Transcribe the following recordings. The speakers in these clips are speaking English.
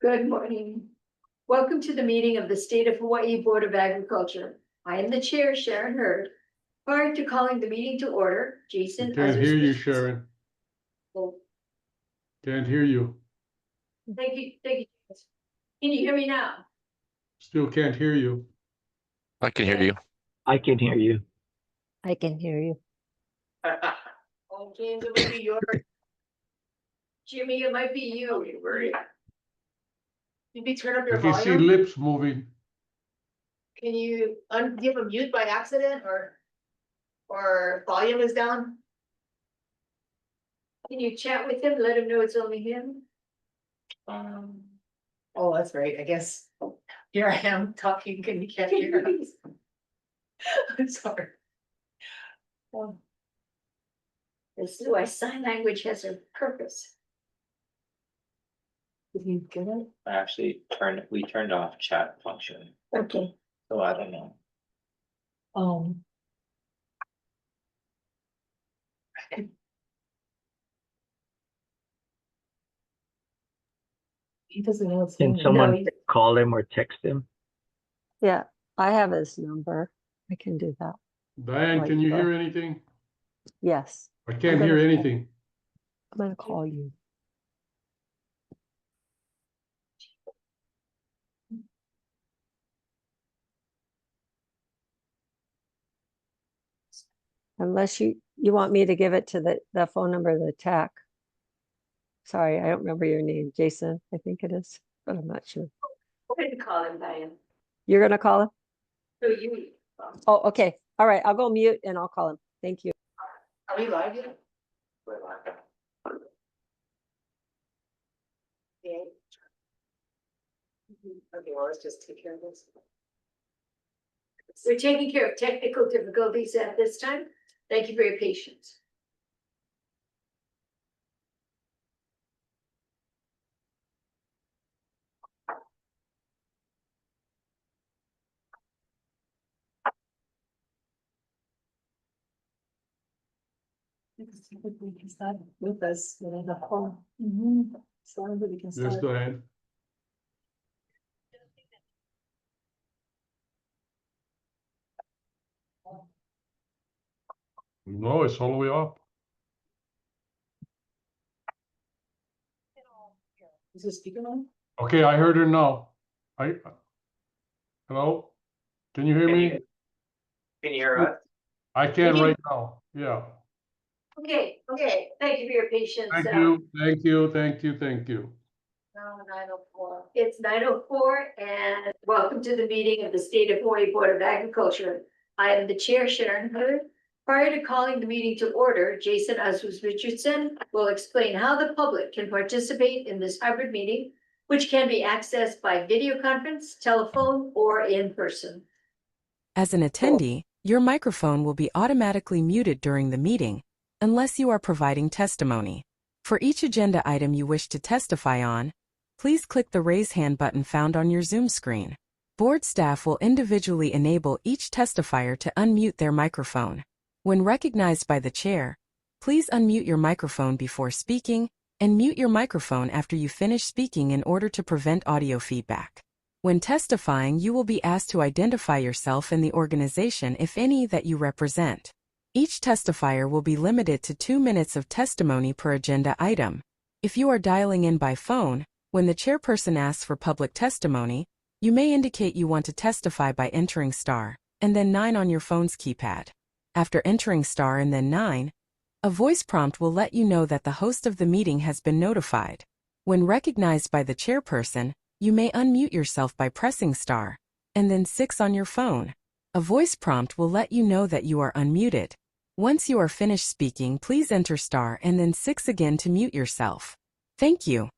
Good morning. Welcome to the meeting of the State of Hawaii Board of Agriculture. I am the chair, Sharon Hurd. Prior to calling the meeting to order, Jason. Can't hear you, Sharon. Oh, Can't hear you. thank you. Can you hear me now? Still can't hear you. I can hear you. I can hear you. I can hear you. Oh, James, it might be yours. Jimmy, it might be you. Maybe turn up your If you see volume. lips moving, Can you give a mute by accident or volume is down? Can you chat with him? Let him know it's only him. Oh, that's right, I guess. Here I am talking and you can't hear us. I'm sorry. This is why sign language has a purpose. Did you get it? Actually we turned off chat function, Okay. so I don't know. He doesn't know it's Can me. someone No, call him or text him? Yeah, I have his number. I can do that. Diane, can you hear anything? Yes, I can't gonna hear call. anything. I'm gonna call you. Unless you want me to give it to the phone number of the TAC. Sorry, I don't remember your name. Jason, I think it is, but I'm not sure. go ahead and call him, Diane. You're gonna call him? So you. Oh, okay. All right, I'll go mute and I'll call him. Thank you. Are we live yet? We're live. Yeah. Okay, well, let's just take care of this. We're taking care of technical difficulties at this time. Thank you for your patience. We can start with us when I have call. So everybody can Yes, start. Diane. No, it's all the way up. Is the speaker on? Okay, I heard her now. Hello? Can you hear me? Can you hear us? I can right now. Yeah. Okay. Thank you for your patience. Thank you. Now 9:04. It's 9:04 and welcome to the meeting of the State of Hawaii Board of Agriculture. I am the chair, Sharon Hood. Prior to calling the meeting to order, Jason Asmus Richardson will explain how the public can participate in this hybrid meeting, which can be accessed by video conference, telephone, or in person. As an attendee, your microphone will be automatically muted during the meeting, unless you are providing testimony. For each agenda item you wish to testify on, please click the raise hand button found on your Zoom screen. Board staff will individually enable each testifier to unmute their microphone. When recognized by the chair, please unmute your microphone before speaking and mute your microphone after you finish speaking in order to prevent audio feedback. When testifying, you will be asked to identify yourself and the organization, if any, that you represent. Each testifier will be limited to 2 minutes of testimony per agenda item. If you are dialing in by phone, when the chairperson asks for public testimony, you may indicate you want to testify by entering star and then 9 on your phone's keypad. After entering star and then 9, a voice prompt will let you know that the host of the meeting has been notified. When recognized by the chairperson, you may unmute yourself by pressing star and then 6 on your phone. A voice prompt will let you know that you are unmuted. Once you are finished speaking, please enter star and then 6 again to mute yourself. Thank you.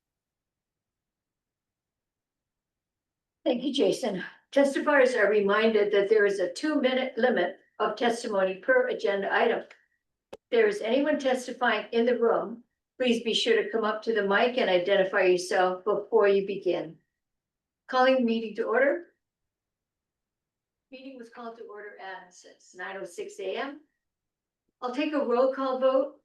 Thank you, Jason. Testifiers are reminded that there is a 2-minute limit of testimony per agenda item. If there is anyone testifying in the room, please be sure to come up to the mic and identify yourself before you begin. Calling the meeting to order. Meeting was called to order at 9:06 a.m. I'll take a roll call vote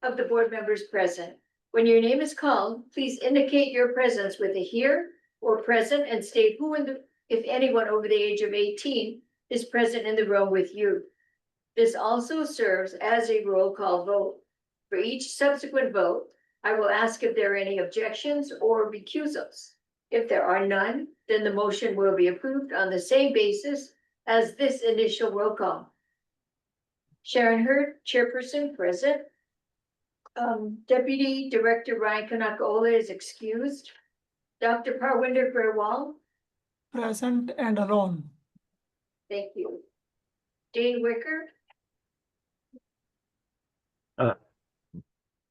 of the board members present. When your name is called, please indicate your presence with a here or present and state who if anyone over the age of 18 is present in the room with you. This also serves as a roll call vote. For each subsequent vote, I will ask if there are any objections or recusals. If there are none, then the motion will be approved on the same basis as this initial roll call. Sharon Hurd, chairperson, present. Deputy Director Ryan Kanakaola is excused. Dr. Parwinder Grewal, Present and alone. thank you. Dane Wicker,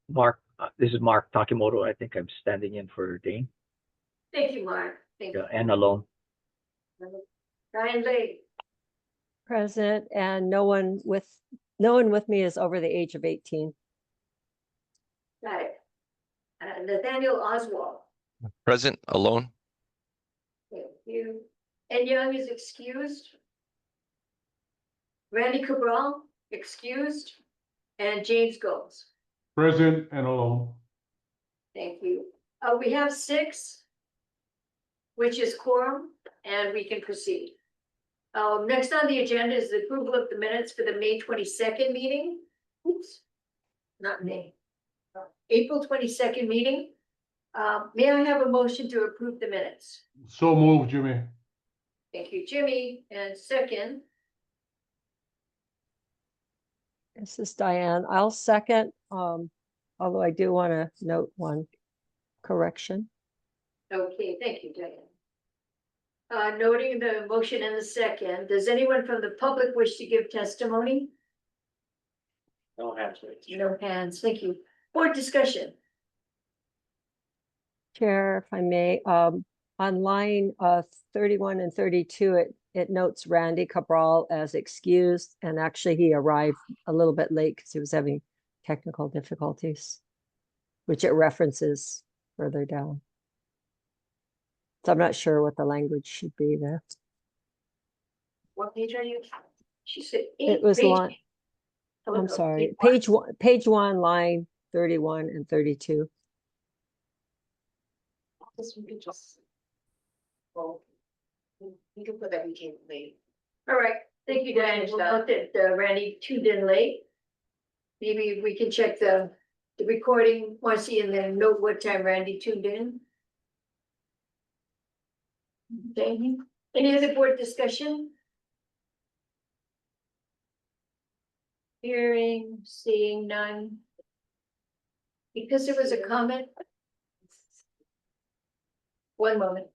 Mark, this is Mark Takimoto. I think I'm standing in for Dane. thank you, Mark, thank you. Yeah, and alone. Ryan Lay, Present, and no one with me is over the age of 18. got it. Nathaniel Oswald, Present, alone. thank you. Ed Young is excused. Randy Cabral, excused. And James Gomes, Present and alone. thank you. We have 6, which is quorum, and we can proceed. Next on the agenda is the approval of the minutes for the May 22nd meeting. Oops, not May. April 22nd meeting. May I have a motion to approve the minutes? So moved, Jimmy. Thank you, Jimmy. And second, This is Diane. I'll second, although I do want to note one correction. okay, thank you, Diane. Noting the motion and the second, does anyone from the public wish to give testimony? No hands raised. No hands, thank you. Board discussion. Chair, if I may, on line 31 and 32, it notes Randy Cabral as excused, and actually he arrived a little bit late because he was having technical difficulties, which it references further down. So I'm not sure what the language should be there. What page are you? She said. It was line, I'm sorry, page 1, line 31 and 32. This we could just. Well, we could put that we came late. All right, thank you, Diane. We'll note that Randy tuned in late. Maybe we can check the recording, Marcy, and then note what time Randy tuned in. Okay, any other board discussion? Hearing, seeing none. Because there was a comment. One moment.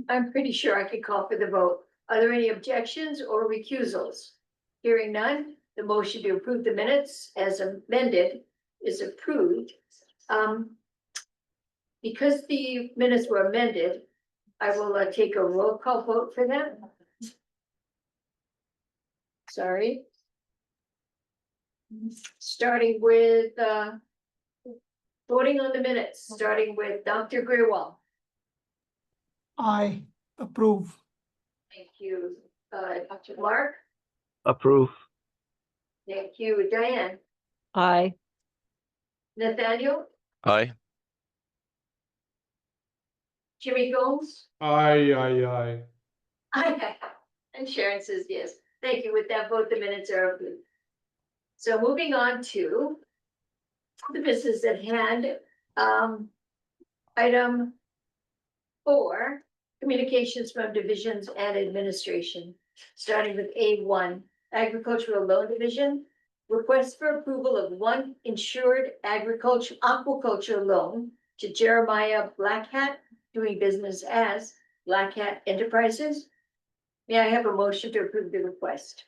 I'm pretty sure I could call for the vote. Are there any objections or recusals? Hearing none, the motion to approve the minutes as amended is approved. Because the minutes were amended, I will take a roll call vote for them. Sorry. Starting with voting on the minutes, starting with Dr. Grewal. I approve. Thank you. Dr. Mark, Approve. thank you. Diane, Aye. Nathaniel, Aye. Jimmy Gomes. Aye. And Sharon says yes. Thank you. With that vote, the minutes are approved. So moving on to the business at hand. Item 4, communications from divisions and administration. Starting with A1, agricultural loan division. Request for approval of one insured aquaculture loan to Jeremiah Black Hat, doing business as Black Hat Enterprises. May I have a motion to approve the request?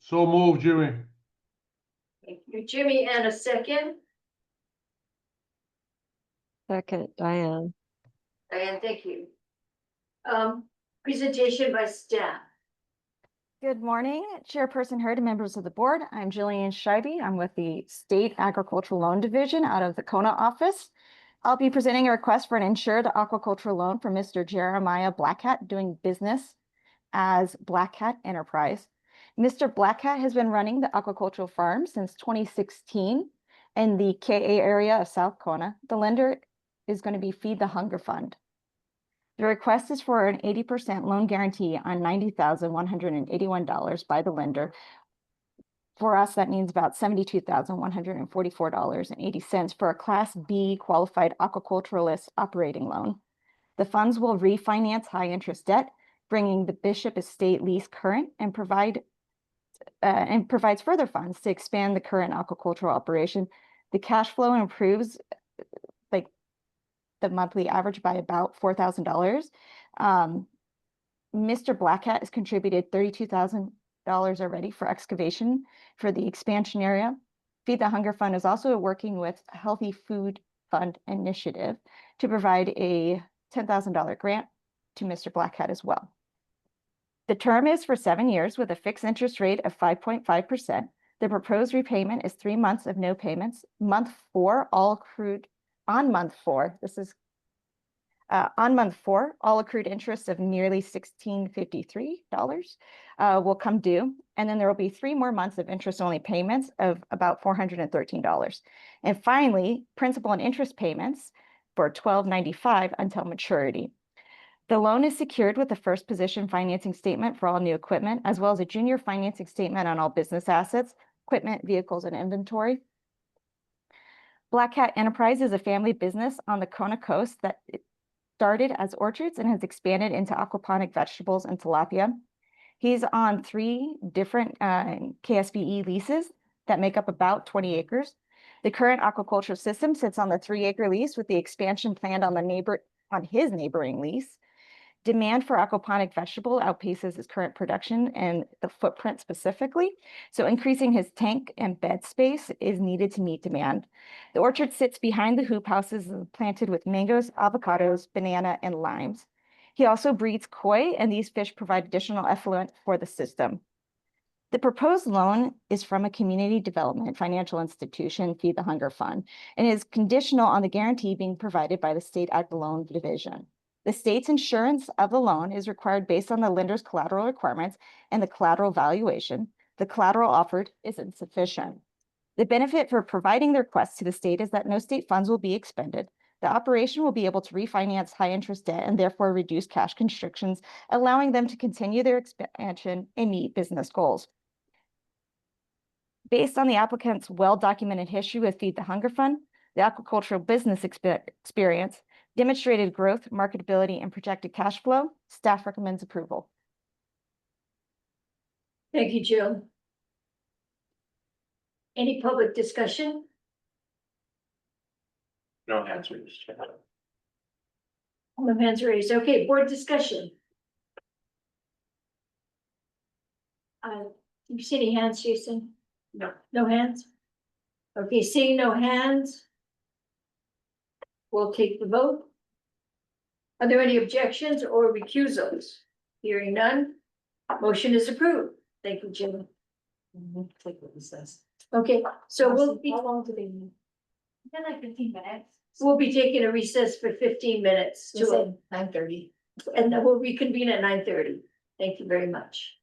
So moved, Jimmy. Thank you, Jimmy, and a second. Second, Diane. Diane, thank you. Presentation by staff. Good morning, Chairperson Hurd and members of the board. I'm Jillian Scheibe. I'm with the State Agricultural Loan Division out of the Kona office. I'll be presenting a request for an insured aquaculture loan for Mr. Jeremiah Blackhat doing business as Blackhat Enterprise. Mr. Blackhat has been running the aquacultural farm since 2016 in the KA area of South Kona. The lender is going to be Feed the Hunger Fund. The request is for an 80% loan guarantee on $90,181 by the lender. For us, that means about $72,144.80 for a Class B qualified aquaculturalist operating loan. The funds will refinance high interest debt, bringing the Bishop Estate lease current and provides further funds to expand the current aquacultural operation. The cash flow improves like the monthly average by about $4,000. Mr. Blackhat has contributed $32,000 already for excavation for the expansion area. Feed the Hunger Fund is also working with Healthy Food Fund Initiative to provide a $10,000 grant to Mr. Blackhat as well. The term is for 7 years with a fixed interest rate of 5.5%. The proposed repayment is 3 months of no payments. Month 4, all accrued on month 4. This is on month 4, all accrued interest of nearly $1,653 will come due. And then there will be 3 more months of interest-only payments of about $413. And finally, principal and interest payments for $1,295 until maturity. The loan is secured with a first position financing statement for all new equipment, as well as a junior financing statement on all business assets, equipment, vehicles, and inventory. Blackhat Enterprise is a family business on the Kona coast that started as orchards and has expanded into aquaponic vegetables and tilapia. He's on 3 different KSBE leases that make up about 20 acres. The current aquaculture system sits on the 3-acre lease with the expansion planned on his neighboring lease. Demand for aquaponic vegetable outpaces his current production and the footprint specifically. So increasing his tank and bed space is needed to meet demand. The orchard sits behind the hoop houses planted with mangoes, avocados, banana, and limes. He also breeds koi, and these fish provide additional effluent for the system. The proposed loan is from a community development financial institution, Feed the Hunger Fund, and is conditional on the guarantee being provided by the State Ag Loan Division. The state's insurance of the loan is required based on the lender's collateral requirements and the collateral valuation. The collateral offered is insufficient. The benefit for providing the request to the state is that no state funds will be expended. The operation will be able to refinance high interest debt and therefore reduce cash constrictions, allowing them to continue their expansion and meet business goals. Based on the applicant's well-documented history with Feed the Hunger Fund, the aquacultural business experience, demonstrated growth, marketability, and projected cash flow, staff recommends approval. Thank you, Jill. Any public discussion? No hands raised. No hands raised. Okay, board discussion. You see any hands, Jason? No. No hands? Okay, seeing no hands, we'll take the vote. Are there any objections or recusals? Hearing none, motion is approved. Thank you, Jim. Take what it says. Okay, so we'll be, How long do they need? They're like 15 minutes. we'll be taking a recess for 15 minutes to, 9:30. and then we'll reconvene at 9:30. Thank you very much.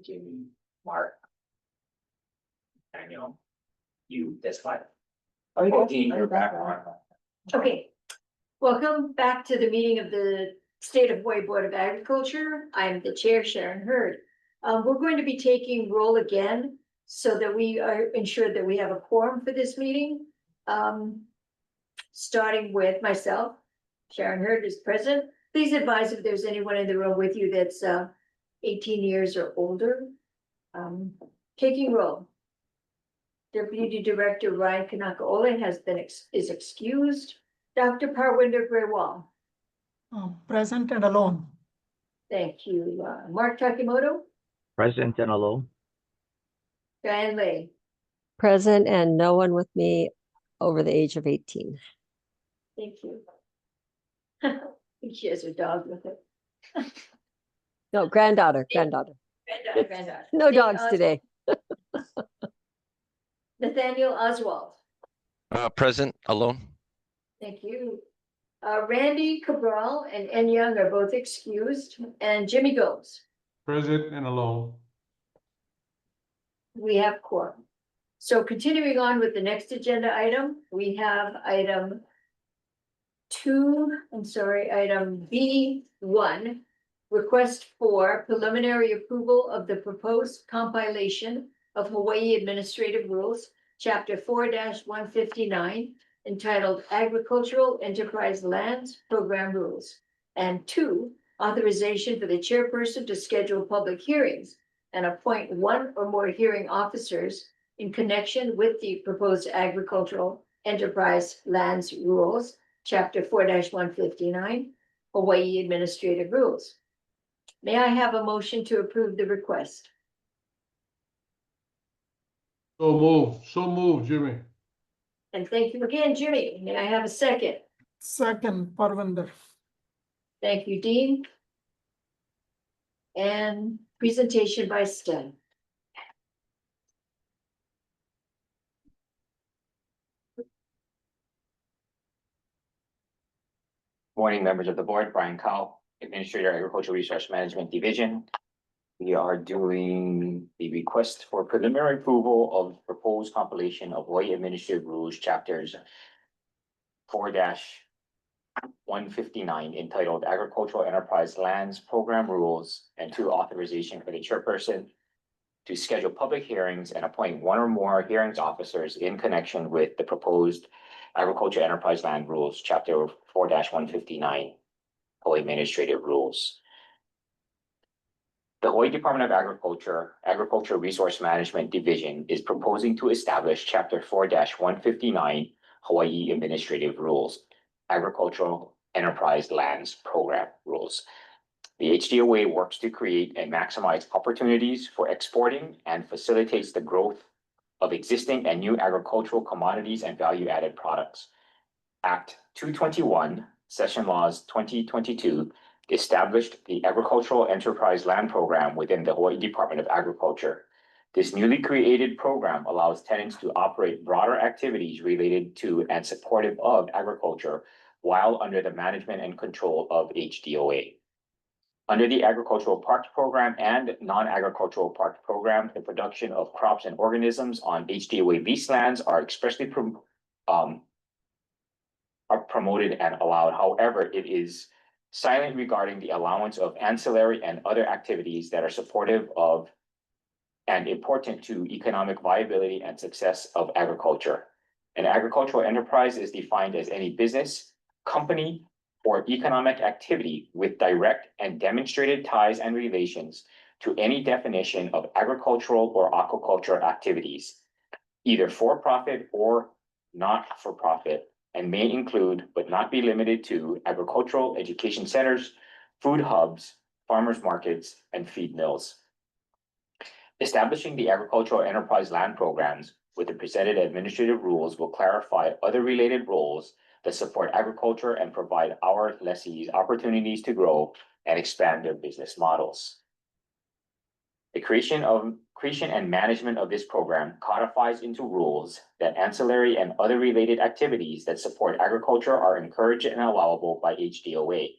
Jimmy, Mark. Daniel, you, that's fine. Oh, Dean, you're back on. Okay, welcome back to the meeting of the State of Hawaii Board of Agriculture. I'm the chair, Sharon Hurd. We're going to be taking roll again so that we are ensured that we have a quorum for this meeting. Starting with myself, Sharon Hurd is present. Please advise if there's anyone in the room with you that's 18 years or older. Taking roll. Deputy Director Ryan Kanakaole is excused. Dr. Parwinder Grewal. Present and alone. Thank you. Mark Takimoto. Present and alone. Diane Lay. Present and no one with me over the age of 18. Thank you. I think she has her dog with her. No, granddaughter. Granddaughter. No dogs today. Nathaniel Oswald. Present, alone. Thank you. Randy Cabral and N Young are both excused, and Jimmy Gomes. Present and alone. We have quorum. So continuing on with the next agenda item, we have item B1, request for preliminary approval of the proposed compilation of Hawaii Administrative Rules, Chapter 4-159, entitled Agricultural Enterprise Lands Program Rules, and 2, authorization for the chairperson to schedule public hearings and appoint one or more hearing officers in connection with the proposed Agricultural Enterprise Lands Rules, Chapter 4-159, Hawaii Administrative Rules. May I have a motion to approve the request? So move, Jimmy. And thank you again, Jimmy. May I have a second? Second, Parvinder. Thank you, Dean. And presentation by Stan. Morning, members of the board, Brian Cowell, Administrator, Agricultural Resource Management Division. We are doing the request for preliminary approval of proposed compilation of Hawaii Administrative Rules, chapters 4-159, entitled Agricultural Enterprise Lands Program Rules, and 2, authorization for the chairperson to schedule public hearings and appoint one or more hearings officers in connection with the proposed Agricultural Enterprise Land Rules, Chapter 4-159, Hawaii Administrative Rules. The Hawaii Department of Agriculture, Agricultural Resource Management Division is proposing to establish Chapter 4-159 Hawaii Administrative Rules, Agricultural Enterprise Lands Program Rules. The HDOA works to create and maximize opportunities for exporting and facilitates the growth of existing and new agricultural commodities and value-added products. Act 221, Session Laws 2022, established the Agricultural Enterprise Land Program within the Hawaii Department of Agriculture. This newly created program allows tenants to operate broader activities related to and supportive of agriculture while under the management and control of HDOA. Under the Agricultural Parks Program and Non-Agricultural Parks Program, the production of crops and organisms on HDOA leased lands are expressly promoted and allowed. However, it is silent regarding the allowance of ancillary and other activities that are supportive of and important to economic viability and success of agriculture. An agricultural enterprise is defined as any business, company, or economic activity with direct and demonstrated ties and relations to any definition of agricultural or aquaculture activities, either for profit or not for profit, and may include, but not be limited to, agricultural education centers, food hubs, farmers markets, and feed mills. Establishing the agricultural enterprise land programs with the presented administrative rules will clarify other related roles that support agriculture and provide our lessees opportunities to grow and expand their business models. The creation and management of this program codifies into rules that ancillary and other related activities that support agriculture are encouraged and allowable by HDOA.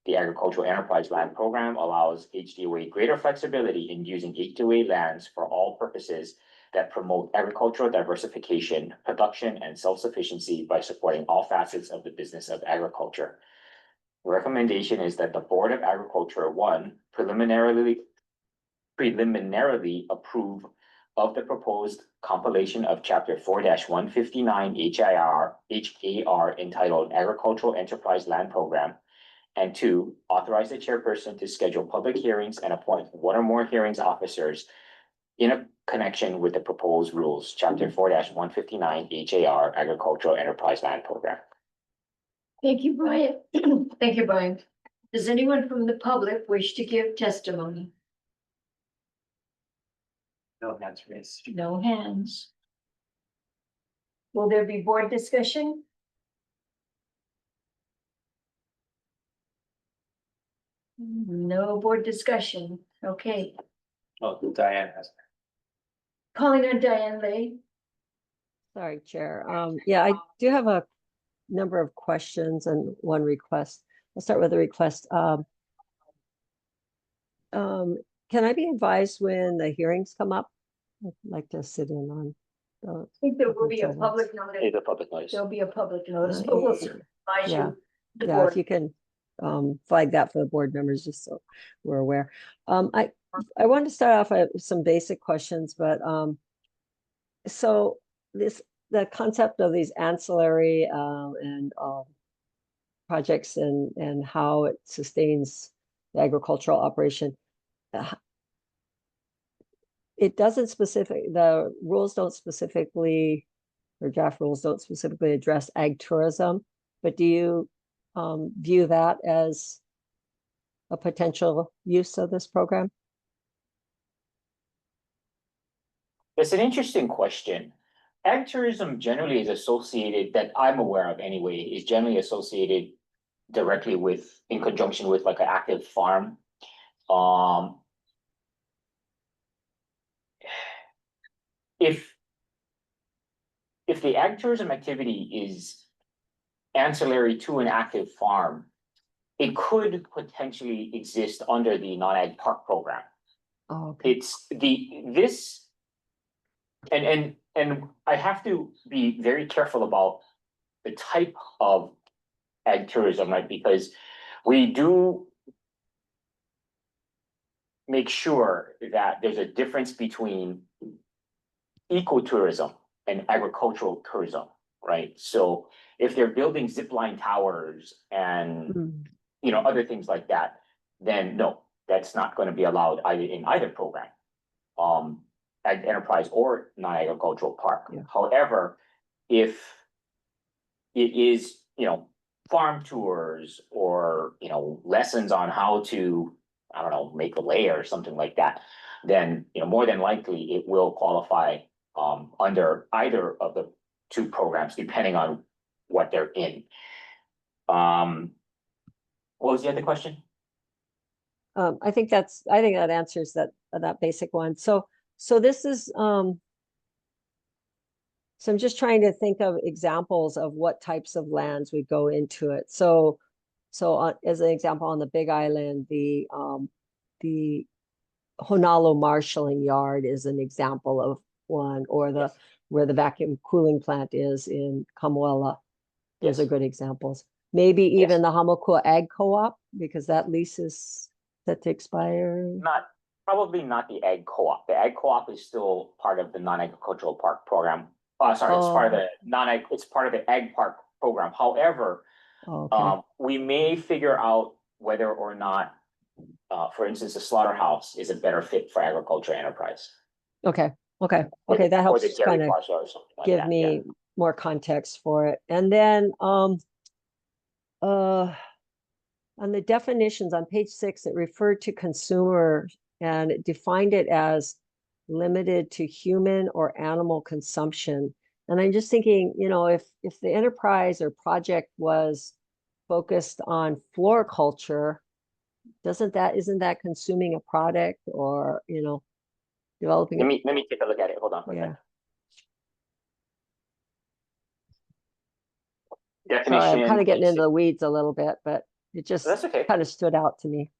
The Agricultural Enterprise Land Program allows HDOA greater flexibility in using HDOA lands for all purposes that promote agricultural diversification, production, and self-sufficiency by supporting all facets of the business of agriculture. Recommendation is that the Board of Agriculture, one, preliminarily approve of the proposed compilation of Chapter 4-159 HAR entitled Agricultural Enterprise Land Program, and two, authorize the chairperson to schedule public hearings and appoint one or more hearings officers in a connection with the proposed rules, Chapter 4-159 HAR Agricultural Enterprise Land Program. Thank you, Brian. Thank you, Brian. Does anyone from the public wish to give testimony? No hands raised. No hands. Will there be board discussion? No board discussion. Okay. Oh, Diane has. Calling on Diane Lay. Sorry, Chair. Yeah, I do have a number of questions and one request. I'll start with the request. Can I be advised when the hearings come up? I'd like to sit in on those. I think there will be a Until public notice. It's a public notice. There'll be a public notice, but we'll advise Yeah. you. the Yeah, board. if you can flag that for the board members, just so we're aware. I wanted to start off with some basic questions, but so the concept of these ancillary and projects and how it sustains the agricultural operation. It doesn't the rules don't specifically, or draft rules don't specifically address ag tourism, but do you view that as a potential use of this program? It's an interesting question. Ag tourism generally is associated, that I'm aware of anyway, is generally associated directly with, in conjunction with like an active farm. If the ag tourism activity is ancillary to an active farm, it could potentially exist under the non-ag park program. Oh, okay. It's this, and I have to be very careful about the type of ag tourism, right? Because we do make sure that there's a difference between ecotourism and agricultural tourism, right? So if they're building zipline towers and other things like that, then no, that's not going to be allowed either in either program, ag enterprise or non-agricultural park. Yeah. However, if it is, farm tours or, lessons on how to, I don't know, make a layer or something like that, then, more than likely it will qualify under either of the two programs, depending on what they're in. What was the other question? I think that answers that basic one. So this is so I'm just trying to think of examples of what types of lands would go into it. So as an example, on the Big Island, the Honolulu marshalling yard is an example of one, or where the vacuum cooling plant is in Kamuela. Those are good examples. Maybe even the Hamakua Ag Co-op, because that lease is set to expire. Probably not the ag co-op. The ag co-op is still part of the non-agricultural park program. It's part of the it's part of the ag park program. However, we may figure out whether or not, for instance, the slaughterhouse is a better fit for agriculture enterprise. Okay, that helps kind of give me more context for it. And then on the definitions on page 6, it referred to consumer and it defined it as limited to human or animal consumption. And I'm just thinking, if the enterprise or project was focused on floriculture, isn't that consuming a product or, developing? Let me take a look at it. Hold on for a second. Sorry, I'm kind of getting into the weeds a little bit, but It just That's okay. kind of stood out to me.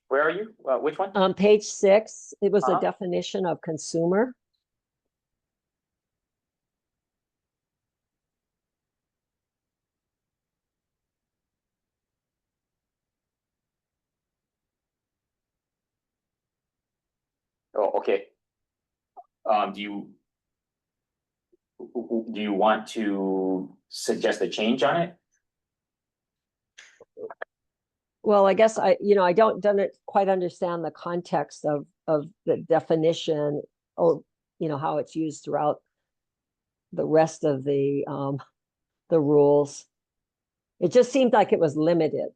Where are you? Which one? On page 6, it was a Uh-huh. definition of consumer. Oh, okay. Do you want to suggest a change on it? Well, I guess I don't quite understand the context of the definition or, how it's used throughout the rest of the rules. It just seemed like it was limited.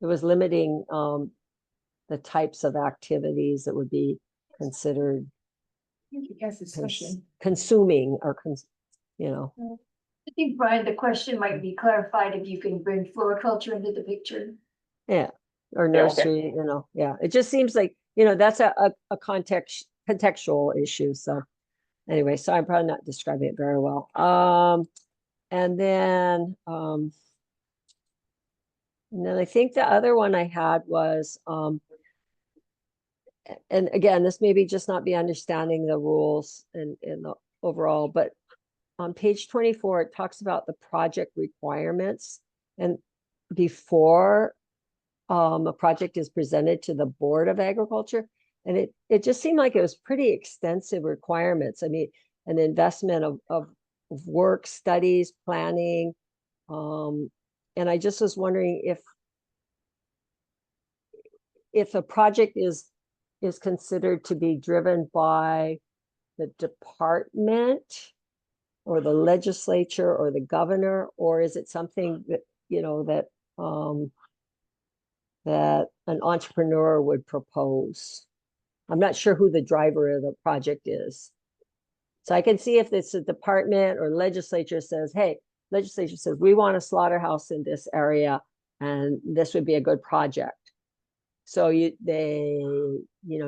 It was limiting the types of activities that would be considered Yes, discussion. consuming or I think, Brian, the question might be clarified if you can bring floriculture into the picture. yeah, or Yeah, okay. nursery, yeah. It just seems like, that's a contextual issue. So anyway, so I'm probably not describing it very well. And then I think the other one I had was and again, this may be just not be understanding the rules in the overall, but on page 24, it talks about the project requirements. And before a project is presented to the Board of Agriculture, and it just seemed like it was pretty extensive requirements. I mean, an investment of work, studies, planning. And I just was wondering if a project is considered to be driven by the department or the legislature or the governor, or is it something that, that an entrepreneur would propose? I'm not sure who the driver of the project is. So I can see if it's a department or legislature says, hey, legislature says, we want a slaughterhouse in this area, and this would be a good project. So they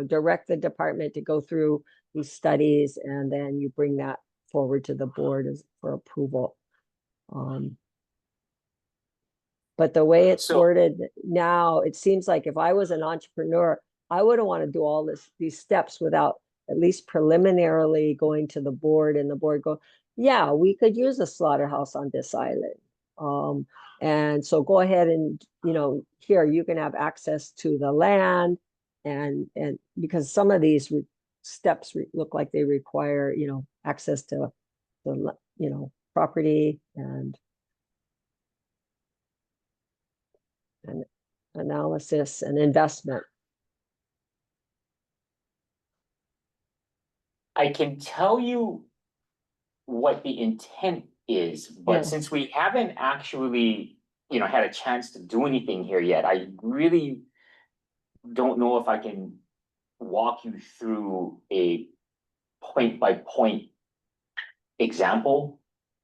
direct the department to go through these studies, and then you bring that forward to the board for approval. But the way it's worded now, it seems like if I was an entrepreneur, I wouldn't want to do all these steps without at least preliminarily going to the board, and the board go, yeah, we could use a slaughterhouse on this island. And so go ahead and, here you can have access to the land, and because some of these steps look like they require, access to the, property and analysis and investment. I can tell you what the intent is, but Yeah. since we haven't actually, had a chance to do anything here yet, I really don't know if I can walk you through a point by point example.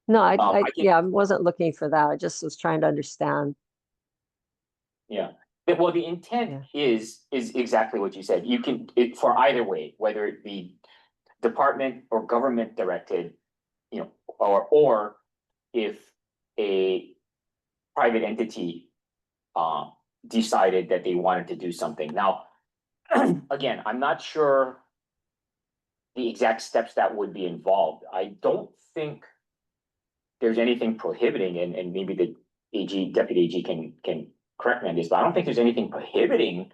No, I can- wasn't looking for that. I just was trying to understand. Yeah, well, the intent is exactly what you said. You can, for either way, whether it be department or government directed, or if a private entity decided that they wanted to do something. Now, again, I'm not sure the exact steps that would be involved. I don't think there's anything prohibiting, and maybe the deputy AG can correct me on this, but I don't think there's anything prohibiting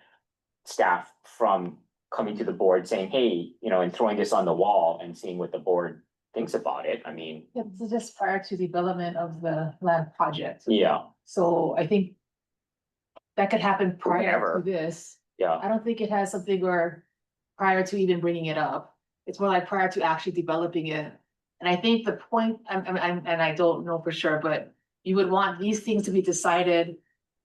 staff from coming to the board saying, hey, and throwing this on the wall and seeing what the board thinks about it. I mean, It's just prior to development of the land project. yeah, So I think that could happen prior Whenever. to this. yeah. I don't think it has something where prior to even bringing it up. It's more like prior to actually developing it. And I think the point, and I don't know for sure, but you would want these things to be decided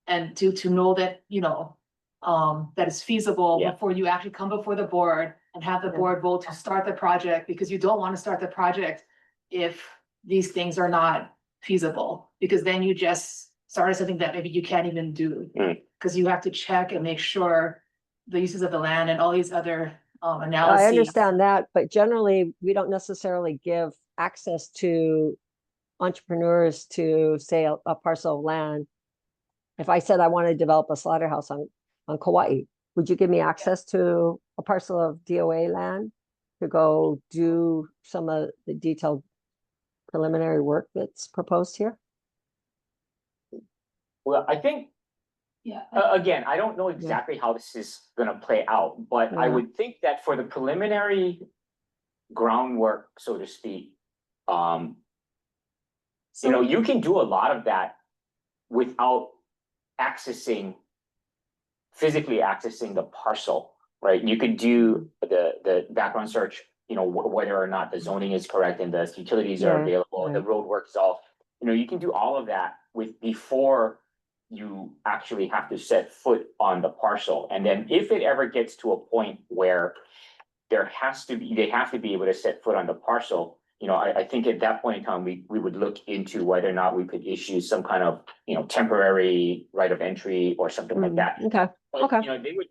and to know that, that it's feasible Yeah. before you actually come before the board and have the board vote to start the project, because you don't want to start the project if these things are not feasible, because then you just started something that maybe you can't even do. Because you have to check and make sure the uses of the land and all these other analyses. I understand that, but generally we don't necessarily give access to entrepreneurs to say a parcel of land if I said I want to develop a slaughterhouse on Kauai, would you give me access to a parcel of DOA land to go do some of the detailed preliminary work that's proposed here? Well, I think, Yeah. again, I don't know exactly how this is gonna play out, but I Yeah. would think that for the preliminary groundwork, so to speak, you know, you can do a lot of that without physically accessing the parcel, right? You could do the background search, you know, whether or not the zoning is correct and the utilities are Yeah, available, the right. road work is all, you know, you can do all of that before you actually have to set foot on the parcel. And then if it ever gets to a point where they have to be able to set foot on the parcel, you know, I think at that point in time, we would look into whether or not we could issue some kind of, you know, temporary right of entry or something like that. Okay, But, okay. you know, they would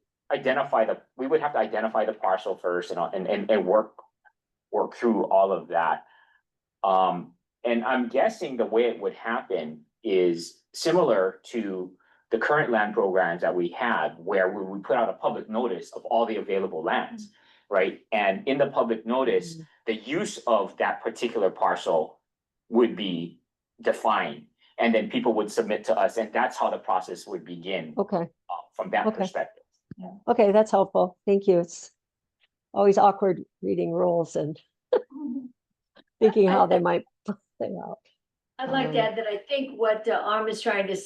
we would have to identify the parcel first and work through all of that. And I'm guessing the way it would happen is similar to the current land programs that we have, where we put out a public notice of all the available lands, right? And in the public notice, the use of that particular parcel would be defined. And then people would submit to us, and that's how the process would begin Okay, from that Okay. perspective. okay, that's helpful. Thank you. It's always awkward reading rules and thinking how they might play out. I'd like to add that I think what ARM is trying to,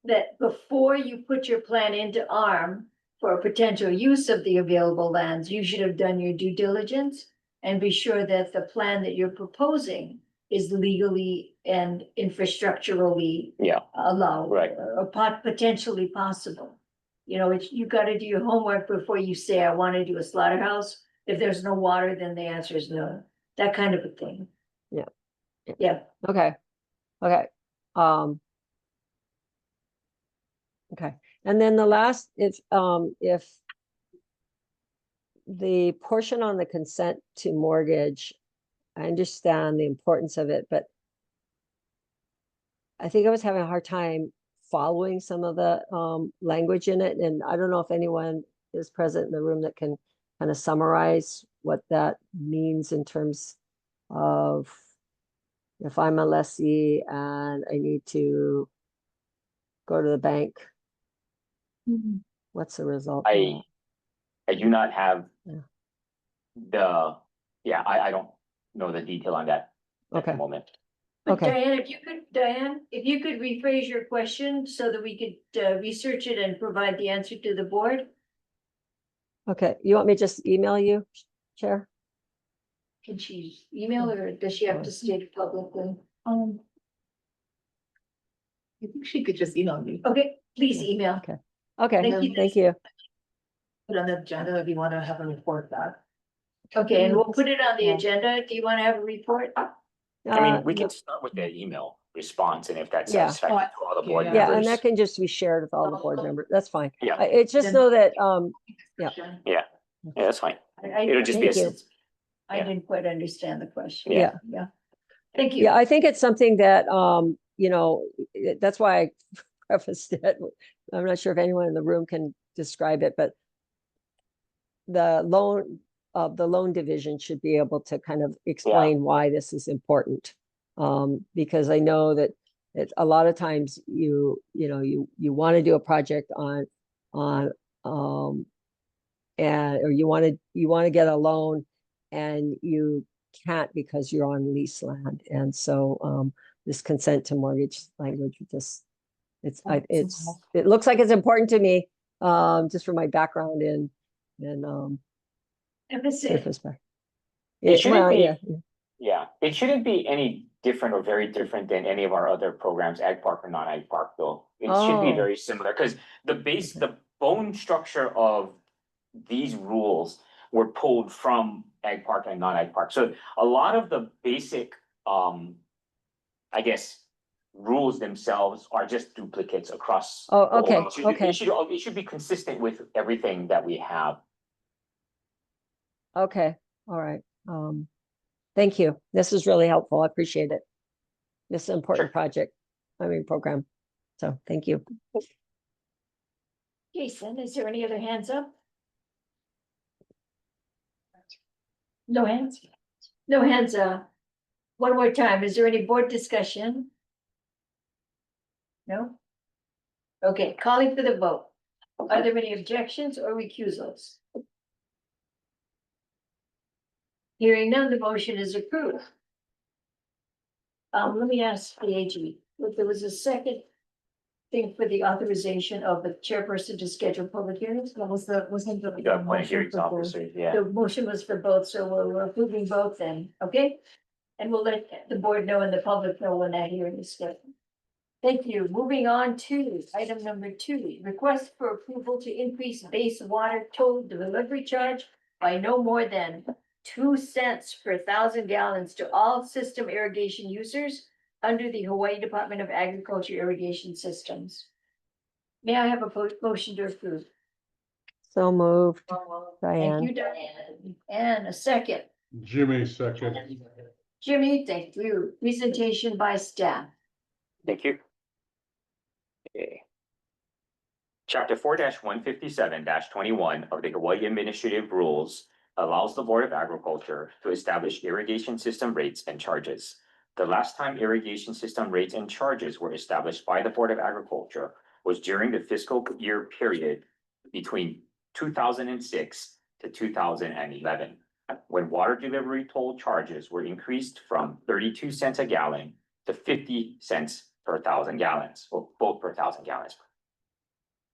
that before you put your plan into ARM for potential use of the available lands, you should have done your due diligence and be sure that the plan that you're proposing is legally and infrastructurally Yeah, allowed. Right. Or potentially possible. You know, you gotta do your homework before you say, I wanna do a slaughterhouse. If there's no water, then the answer is no, that kind of a thing. Yeah. Yeah. Okay, okay. Okay, and then the last is, if the portion on the consent to mortgage, I understand the importance of it, but I think I was having a hard time following some of the language in it, and I don't know if anyone is present in the room that can kind of summarize what that means in terms of if I'm a lessee and I need to go to the bank, what's the result? I do not have Yeah. I don't know the detail on that at the Okay, moment. But Okay. Diane, if you could rephrase your question so that we could research it and provide the answer to the board. okay. You want me to just email you, Chair? Can she email or does she have to state it publicly? I think she could just email me. Okay, please Yeah, email. Okay, okay, Thank you. thank you. Put on the agenda if you want to have a report back. Okay, and we'll put it on the Yeah. agenda. Do you want to have a report? I mean, we no- can start with the email response, and if that's Yeah. satisfactory to all the board Yeah, Yeah, and members. that can just be shared with all the board members. That's fine. Yeah. It's just so that, Yeah. Yeah, that's fine. I It'll just be a. Thank you. I didn't quite understand the question. Yeah. Yeah. Thank you. yeah, I think it's something that, you know, that's why I prefaced it. I'm not sure if anyone in the room can describe it, but the loan division should be able to kind of explain why this is important. Because I know that it's a lot of times you want to do a project on and or you want to get a loan and you can't because you're on lease land. And so this consent to mortgage language it looks like it's important to me, just from my background in surface back. It shouldn't be. Yeah. Yeah, it shouldn't be any different or very different than any of our other programs, Ag Park or non-Ag Park, though. It should be Oh. very similar, because the bone structure of these rules were pulled from Ag Park and non-Ag Park. So a lot of the basic, I guess, rules themselves are just duplicates across. Oh, the whole. okay, It should be consistent with everything that we have. Okay, all right. Thank you. This is really helpful. I appreciate it. This is an important Sure. program. So thank you. Jason, is there any other hands up? No hands? No hands up. One more time, is there any board discussion? No? Okay, calling for the vote. Are there any objections or recusals? Hearing none, the motion is approved. Let me ask the AG, if there was a second thing for the authorization of the chairperson to schedule public hearings? That was the, wasn't the. The appointed hearings officer, yeah. The motion was for both, so we're approving both then, okay? And we'll let the board know and the public know when that hearing is scheduled. Thank you. Moving on to item number 2, request for approval to increase base water toll delivery charge by no more than 2 cents per 1,000 gallons to all system irrigation users under the Hawaii Department of Agriculture irrigation systems. May I have a motion to approve? So moved. Thank Diane. you, Diane. And a second. Jimmy, second. Jimmy, thank you. Presentation by staff. Thank you. Okay. Chapter 4-157-21 of the Hawaii Administrative Rules allows the Board of Agriculture to establish irrigation system rates and charges. The last time irrigation system rates and charges were established by the Board of Agriculture was during the fiscal year period between 2006 to 2011, when water delivery toll charges were increased from 32 cents a gallon to 50 cents per 1,000 gallons, or both per 1,000 gallons.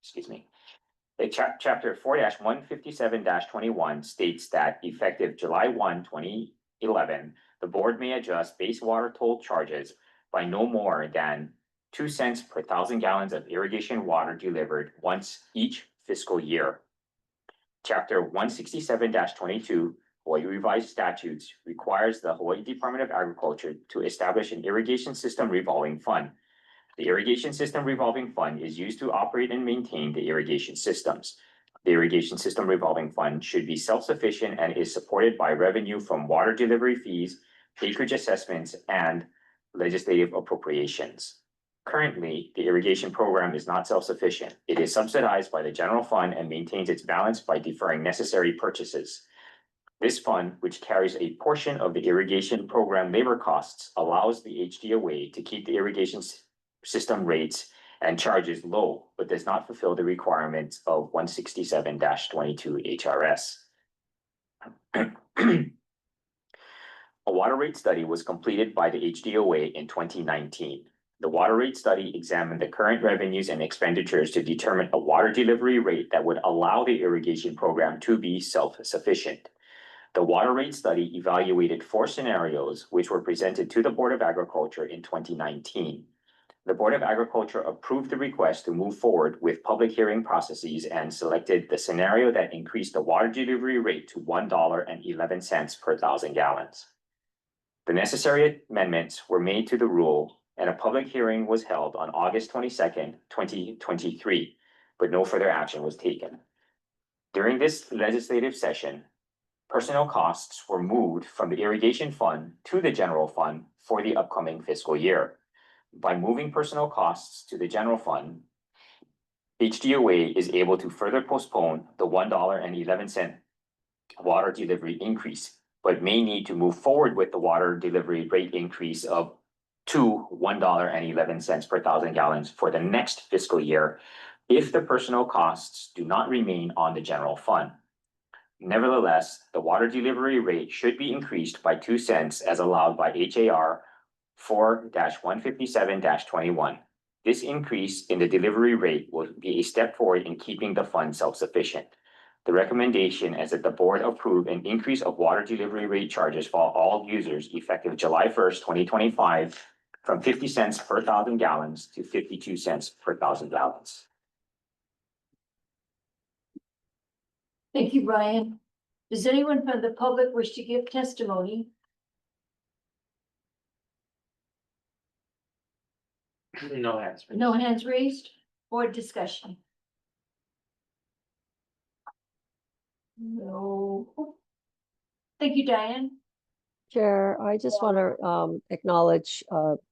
Excuse me. Chapter 4-157-21 states that effective July 1, 2011, the board may adjust base water toll charges by no more than 2 cents per 1,000 gallons of irrigation water delivered once each fiscal year. Chapter 167-22 Hawaii Revised Statutes requires the Hawaii Department of Agriculture to establish an irrigation system revolving fund. The irrigation system revolving fund is used to operate and maintain the irrigation systems. The irrigation system revolving fund should be self-sufficient and is supported by revenue from water delivery fees, acreage assessments, and legislative appropriations. Currently, the irrigation program is not self-sufficient. It is subsidized by the general fund and maintains its balance by deferring necessary purchases. This fund, which carries a portion of the irrigation program labor costs, allows the HDOA to keep the irrigation system rates and charges low, but does not fulfill the requirements of 167-22 HRS. A water rate study was completed by the HDOA in 2019. The water rate study examined the current revenues and expenditures to determine a water delivery rate that would allow the irrigation program to be self-sufficient. The water rate study evaluated 4 scenarios which were presented to the Board of Agriculture in 2019. The Board of Agriculture approved the request to move forward with public hearing processes and selected the scenario that increased the water delivery rate to $1.11 per 1,000 gallons. The necessary amendments were made to the rule, and a public hearing was held on August 22nd, 2023, but no further action was taken. During this legislative session, personnel costs were moved from the irrigation fund to the general fund for the upcoming fiscal year. By moving personnel costs to the general fund, HDOA is able to further postpone the $1.11 water delivery increase, but may need to move forward with the water delivery rate increase of to $1.11 per 1,000 gallons for the next fiscal year if the personnel costs do not remain on the general fund. Nevertheless, the water delivery rate should be increased by 2 cents as allowed by HAR 4-157-21. This increase in the delivery rate will be a step forward in keeping the fund self-sufficient. The recommendation is that the board approve an increase of water delivery rate charges for all users effective July 1st, 2025, from 50 cents per 1,000 gallons to 52 cents per 1,000 gallons. Thank you, Brian. Does anyone from the public wish to give testimony? No hands. No hands raised? Board discussion? No. Thank you, Diane. Chair, I just want to acknowledge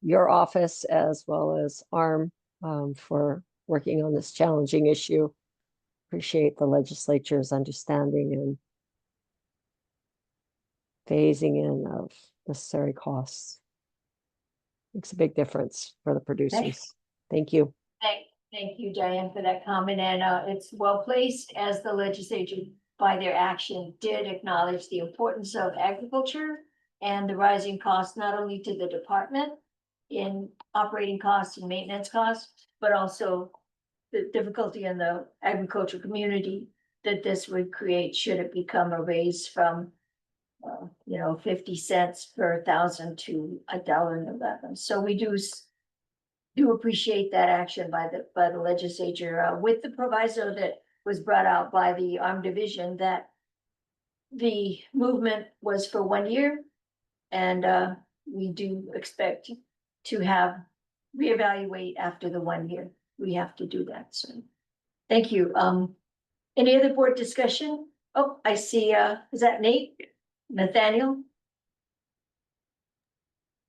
your office as well as ARM for working on this challenging issue. Appreciate the legislature's understanding and phasing in of necessary costs. Makes a big difference for the producers. Thank you. Thank you, Diane, for that comment, and it's well placed as the legislature, by their action, did acknowledge the importance of agriculture and the rising costs, not only to the department in operating costs and maintenance costs, but also the difficulty in the agricultural community that this would create should it become a raise from 50 cents per thousand to $1.11. So we do appreciate that action by the legislature, with the proviso that was brought out by the Armed Division that the movement was for 1 year, and we do expect to have reevaluate after the 1 year. We have to do that. So, thank you. Any other board discussion? Oh, I see. Is that Nate? Nathaniel?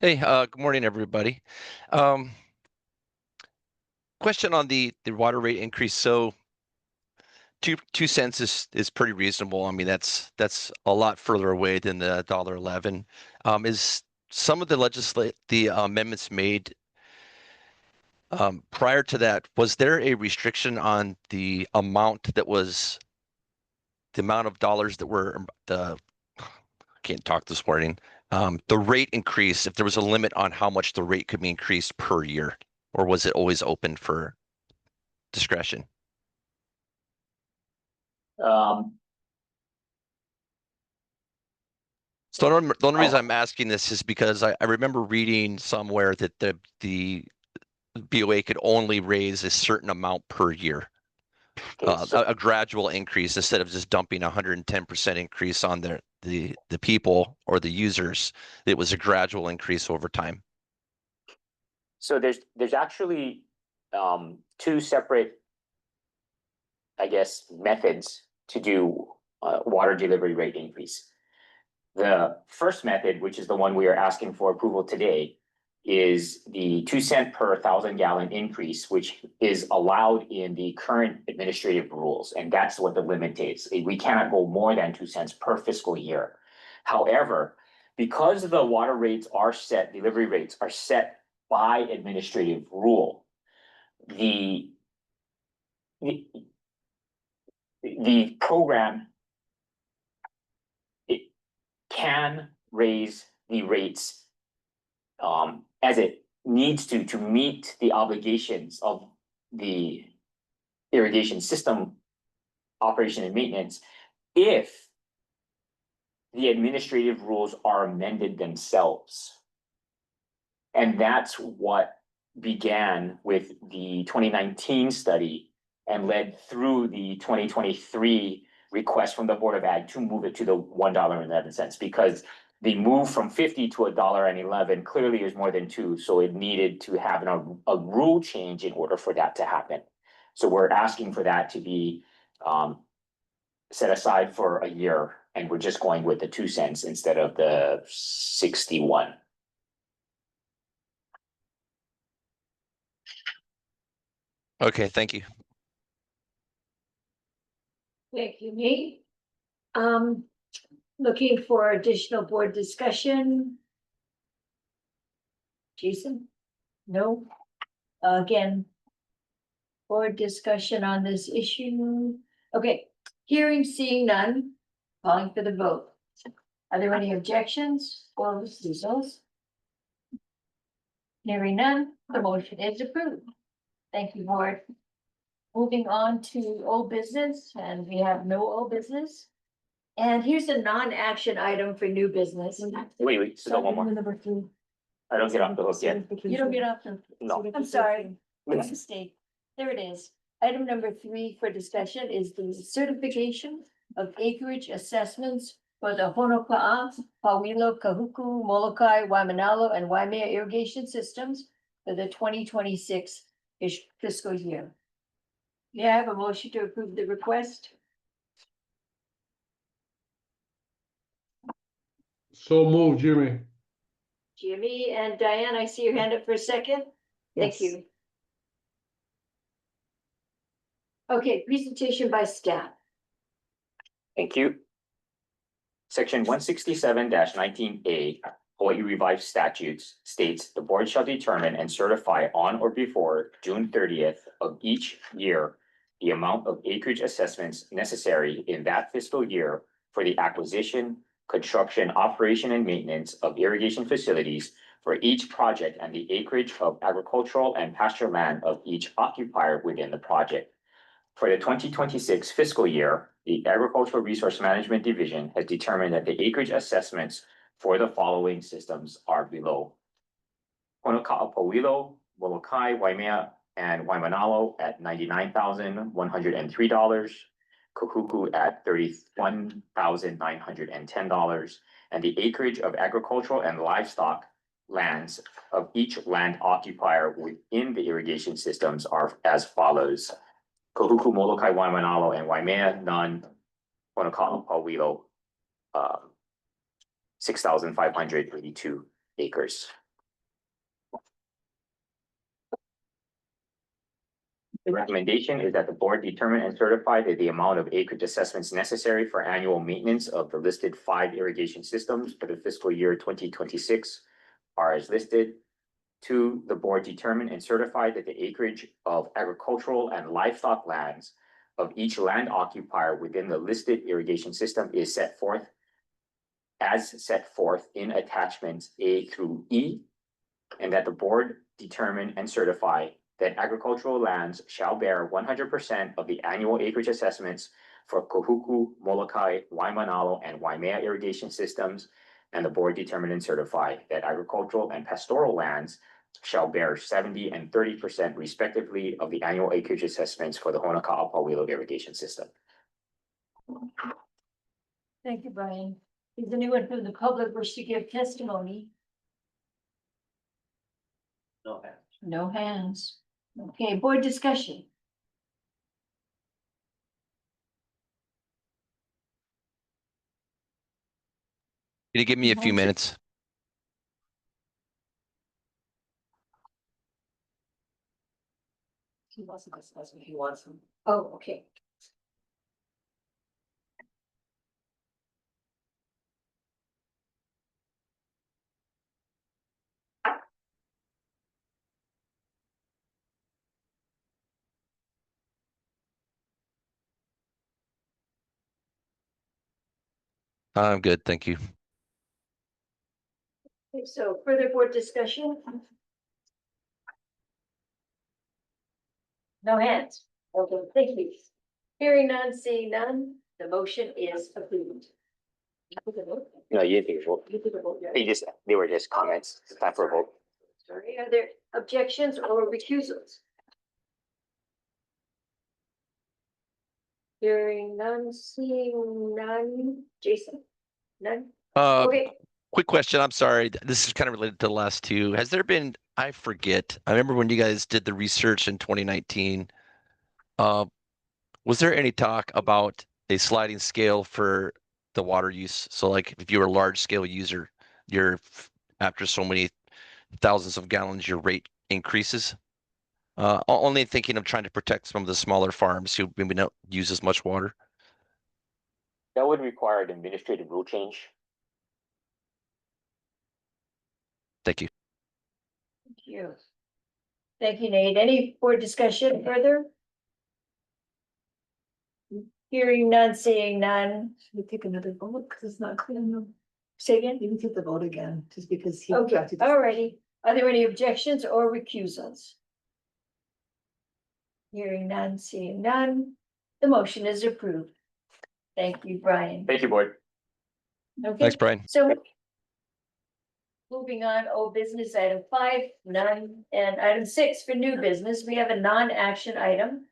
Hey, good morning, everybody. Question on the water rate increase. So two cents is pretty reasonable. I mean, that's a lot further away than the $1.11. Is some of the amendments made prior to that, was there a restriction on the amount of dollars that were I can't talk this morning. The rate increase, if there was a limit on how much the rate could be increased per year, or was it always open for discretion? So the only reason I'm asking this is because I remember reading somewhere that the BOA could only raise a certain amount per year. A gradual increase instead of just dumping 110% increase on the people or the users. It was a gradual increase over time. So there's actually two separate, I guess, methods to do water delivery rate increase. The first method, which is the one we are asking for approval today, is the 2 cent per 1,000-gallon increase, which is allowed in the current administrative rules, and that's what the limit is. We cannot go more than 2 cents per fiscal year. However, because the water rates are set, delivery rates are set by administrative rule, the program, it can raise the rates as it needs to meet the obligations of the irrigation system operation and maintenance if the administrative rules are amended themselves. And that's what began with the 2019 study and led through the 2023 request from the Board of Ag to move it to the $1.11, because the move from 50 to $1.11 clearly is more than 2. So it needed to have a rule change in order for that to happen. So we're asking for that to be set aside for a year, and we're just going with the 2 cents instead of the 61. Okay, thank you. Thank you, Nate. Looking for additional board discussion. Jason? No? Again, board discussion on this issue. Okay, hearing, seeing none, calling for the vote. Are there any objections or refusals? Hearing none, the motion is approved. Thank you, board. Moving on to old business, and we have no old business. And here's a non-action item for new business. Wait, so one more. Number 3. I don't get off the hook yet. You don't get off the. No. I'm sorry, mistake. There it is. Item number 3 for discussion is the certification of acreage assessments for the Honoka'a, Pawilo, Kahuku, Molokai, Waimanalo, and Waimea irrigation systems for the 2026 fiscal year. May I have a motion to approve the request? So move, Jimmy. Jimmy and Diane, I see your hand up for a second. Thank Yes. you. Okay, presentation by staff. Thank you. Section 167-19A, Hawaii Revised Statutes states the board shall determine and certify on or before June 30th of each year the amount of acreage assessments necessary in that fiscal year for the acquisition, construction, operation, and maintenance of irrigation facilities for each project and the acreage of agricultural and pasture land of each occupier within the project. For the 2026 fiscal year, the Agricultural Resource Management Division has determined that the acreage assessments for the following systems are below. Honoka'apoilo, Molokai, Waimea, and Waimanalo at $99,103, Kahuku at $31,910, and the acreage of agricultural and livestock lands of each land occupier within the irrigation systems are as follows. Kahuku, Molokai, Waimanalo, and Waimea, none. Honoka'apoilo, 6,582 acres. The recommendation is that the board determine and certify that the amount of acreage assessments necessary for annual maintenance of the listed 5 irrigation systems for the fiscal year 2026 are as listed. 2, the board determine and certify that the acreage of agricultural and livestock lands of each land occupier within the listed irrigation system is set forth in attachments A through E, and that the board determine and certify that agricultural lands shall bear 100% of the annual acreage assessments for Kahuku, Molokai, Waimanalo, and Waimea irrigation systems, and the board determine and certify that agricultural and pastoral lands shall bear 70% and 30% respectively of the annual acreage assessments for the Honoka'apoilo irrigation system. Thank you, Brian. Is anyone from the public wish to give testimony? No hands. No hands. Okay, board discussion. Can you give me a few minutes? He wants to discuss what he wants them. Oh, okay. I'm good, thank you. Okay, so further board discussion? No hands. Okay, thank you. Hearing none, seeing none, the motion is approved. No, you didn't take a vote. You did a vote, yeah. They were just comments. It's time for a vote. Sorry, are there objections or recusals? Hearing none, seeing none, Jason? None? Okay, Quick question, I'm sorry, this is kind of related to the last two. Has there been, I forget, I remember when you guys did the research in 2019. Was there any talk about a sliding scale for the water use? So like if you're a large scale user, after so many thousands of gallons, your rate increases? Only thinking of trying to protect some of the smaller farms who maybe don't use as much water. That would require an administrative rule change. Thank you. thank you. Thank you, Nate. Any board discussion further? Hearing none, seeing none. Should we take another vote? Because it's not clear enough. Say again? You can take the vote again, just because he. Okay, alrighty. Are there any objections or recusals? Hearing none, seeing none, the motion is approved. Thank you, Brian. Thank you, board. Okay, Thanks, Brian. so moving on, old business, item 5, 9, and item 6 for new business, we have a non-action item.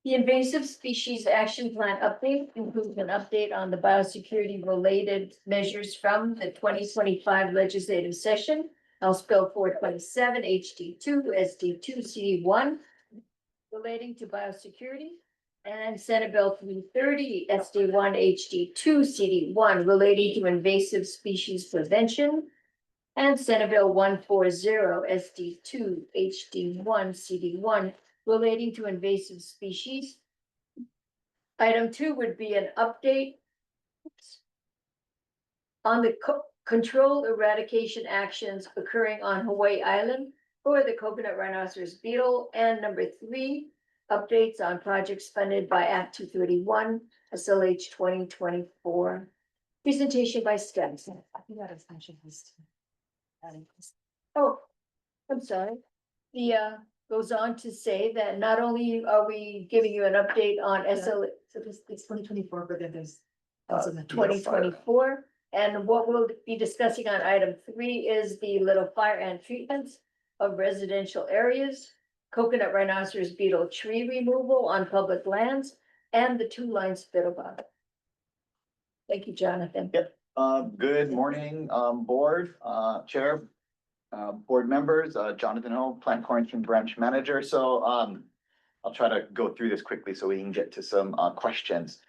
The invasive species action plan update includes an update on the biosecurity related measures from the 2025 legislative session. House Bill 427 HD2 SD2 CD1 relating to biosecurity, and Senate Bill 330 SD1 HD2 CD1 relating to invasive species prevention, and Senate Bill 140 SD2 HD1 CD1 relating to invasive species. Item 2 would be an update on the control eradication actions occurring on Hawaii Island for the coconut rhinoceros beetle. And number 3, updates on projects funded by Act 231, SLH 2024. Presentation by Stems. Oh, I'm sorry. The goes on to say that not only are we giving you an update on SLH. So it's 2024, but then there's. 2024, and what we'll be discussing on item 3 is the little fire ant treatments of residential areas, coconut rhinoceros beetle tree removal on public lands, and the 2-line spittle bog. Thank you, Jonathan. Yep. Good morning, board, chair, board members, Jonathan Ho, Plant Quarantine Branch Manager. So, I'll try to go through this quickly so we can get to some, questions.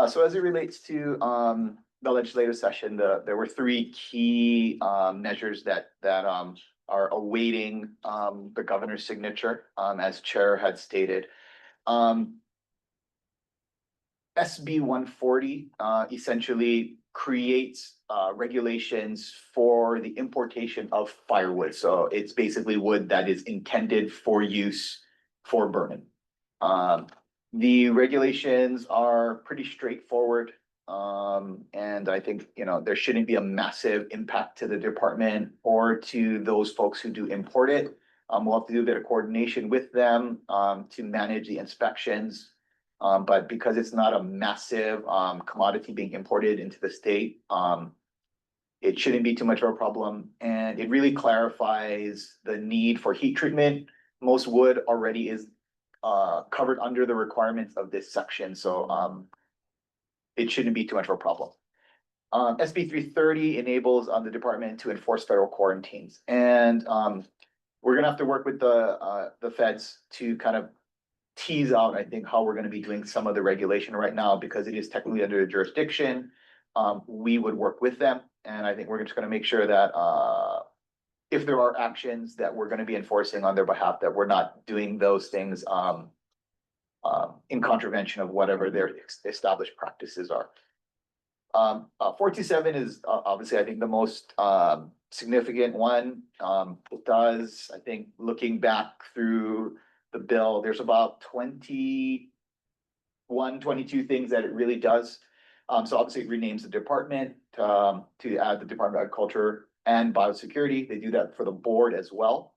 So as it relates to, the legislative session, there were 3 key, measures that are awaiting, the governor's signature, as chair had stated. SB 140 essentially creates regulations for the importation of firewood. So it's basically wood that is intended for use for burning. The regulations are pretty straightforward. And I think, there shouldn't be a massive impact to the department or to those folks who do import it. We'll have to do a bit of coordination with them to manage the inspections. But because it's not a massive commodity being imported into the state, it shouldn't be too much of a problem. And it really clarifies the need for heat treatment. Most wood already is covered under the requirements of this section, so it shouldn't be too much of a problem. SB 330 enables the department to enforce federal quarantines, and we're gonna have to work with the feds to kind of tease out, I think, how we're gonna be doing some of the regulation right now, because it is technically under the jurisdiction. We would work with them, and I think we're just gonna make sure that if there are actions that we're gonna be enforcing on their behalf, that we're not doing those things in contravention of whatever their established practices are. 427 is obviously, I think, the most significant one. It does, I think, looking back through the bill, there's about 21, 22 things that it really does. So obviously it renames the department to add the Department of Agriculture and Biosecurity. They do that for the board as well.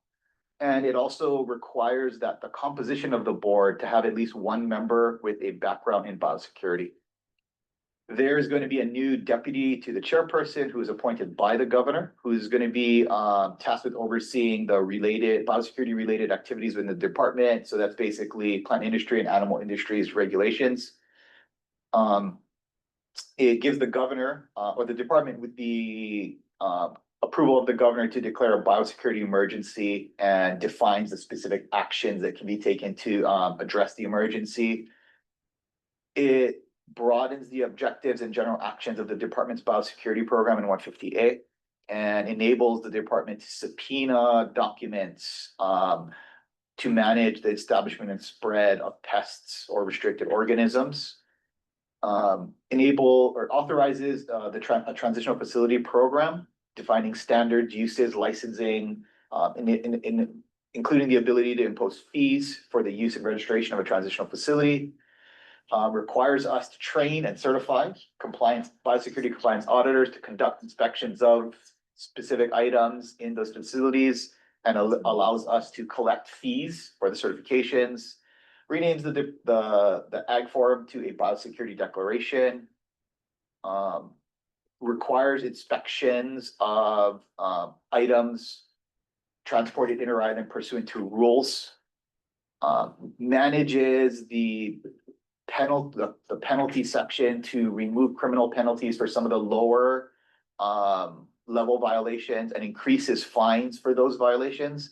And it also requires that the composition of the board to have at least 1 member with a background in biosecurity. There's going to be a new deputy to the chairperson who is appointed by the governor, who is going to be tasked with overseeing the biosecurity related activities within the department. So that's basically plant industry and animal industries regulations. It gives the governor or the department with the approval of the governor to declare a biosecurity emergency and defines the specific actions that can be taken to address the emergency. It broadens the objectives and general actions of the department's biosecurity program in 158 and enables the department to subpoena documents to manage the establishment and spread of pests or restricted organisms. Authorizes a transitional facility program defining standards, uses, licensing, including the ability to impose fees for the use and registration of a transitional facility. Requires us to train and certify biosecurity compliance auditors to conduct inspections of specific items in those facilities, and allows us to collect fees for the certifications. Renames the ag forum to a biosecurity declaration. Requires inspections of items transported inter-island pursuant to rules. Manages the penalty section to remove criminal penalties for some of the lower level violations and increases fines for those violations,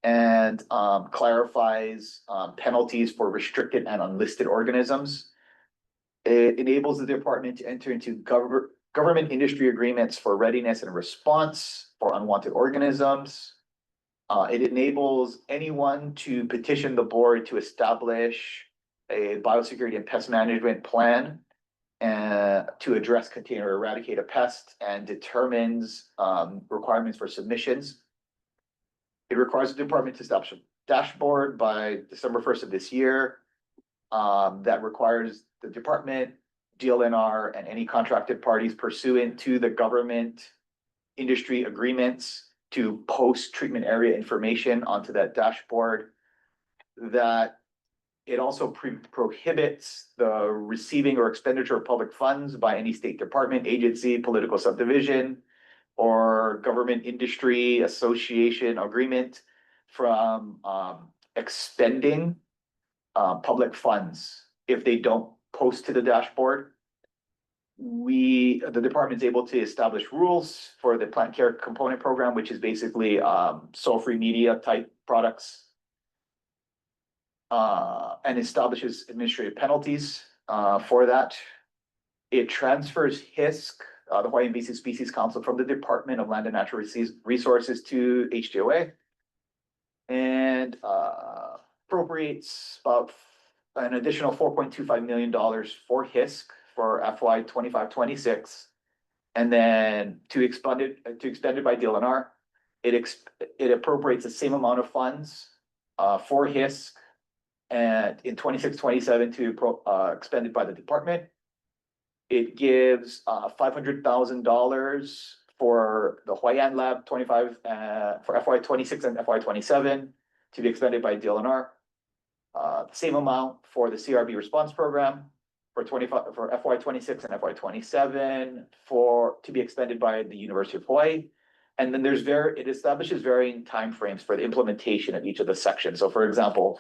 and clarifies penalties for restricted and unlisted organisms. It enables the department to enter into government industry agreements for readiness and response for unwanted organisms. It enables anyone to petition the board to establish a biosecurity and pest management plan to address, contain, or eradicate a pest, and determines requirements for submissions. It requires the department to establish a dashboard by December 1st of this year. That requires the department, DLNR, and any contracted parties pursuant to the government industry agreements to post treatment area information onto that dashboard. That it also prohibits the receiving or expenditure of public funds by any state department, agency, political subdivision, or government industry association agreement from expending public funds if they don't post to the dashboard. The department is able to establish rules for the plant care component program, which is basically soil-free media type products, and establishes administrative penalties for that. It transfers HISC, the Hawaii Invasive Species Council, from the Department of Land and Natural Resources to HDOA, and appropriates about an additional $4.25 million for HISC for FY 25-26, and then to expend it by DLNR. It appropriates the same amount of funds for HISC and in 26-27 to expended by the department. It gives $500,000 for the Hawaiian Lab 25 for FY 26 and FY 27 to be expended by DLNR. Same amount for the CRB response program for FY 26 and FY 27 to be expended by the University of Hawaii. And then it establishes varying timeframes for the implementation of each of the sections. So for example,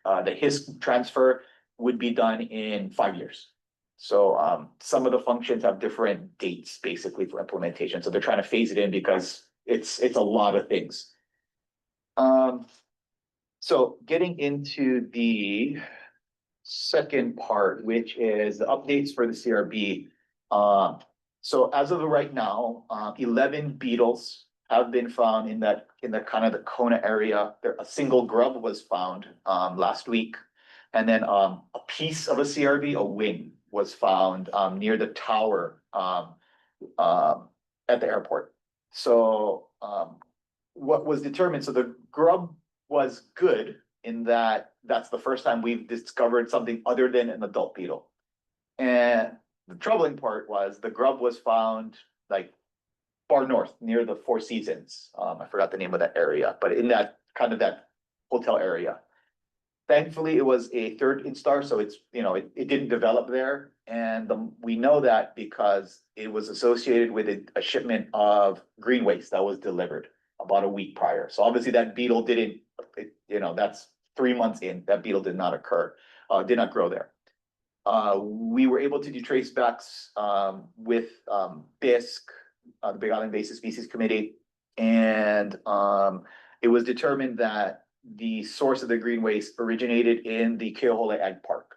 the HISC transfer would be done in 5 years. So some of the functions have different dates basically for implementation. So they're trying to phase it in because it's a lot of things. So getting into the second part, which is the updates for the CRB. So as of right now, 11 beetles have been found in the kind of the Kona area. A single grub was found last week, and then a piece of a CRB, a wing, was found near the tower at the airport. So what was determined? So the grub was good in that that's the first time we've discovered something other than an adult beetle. And the troubling part was the grub was found like far north near the Four Seasons. I forgot the name of that area, but in that kind of that hotel area. Thankfully, it was a third instar, so it's, it didn't develop there. And we know that because it was associated with a shipment of green waste that was delivered about a week prior. So obviously that beetle didn't, that's 3 months in, that beetle did not grow there. We were able to do trace backs with BISC, the Big Island Invasive Species Committee, and it was determined that the source of the green waste originated in the Keohole Ag Park.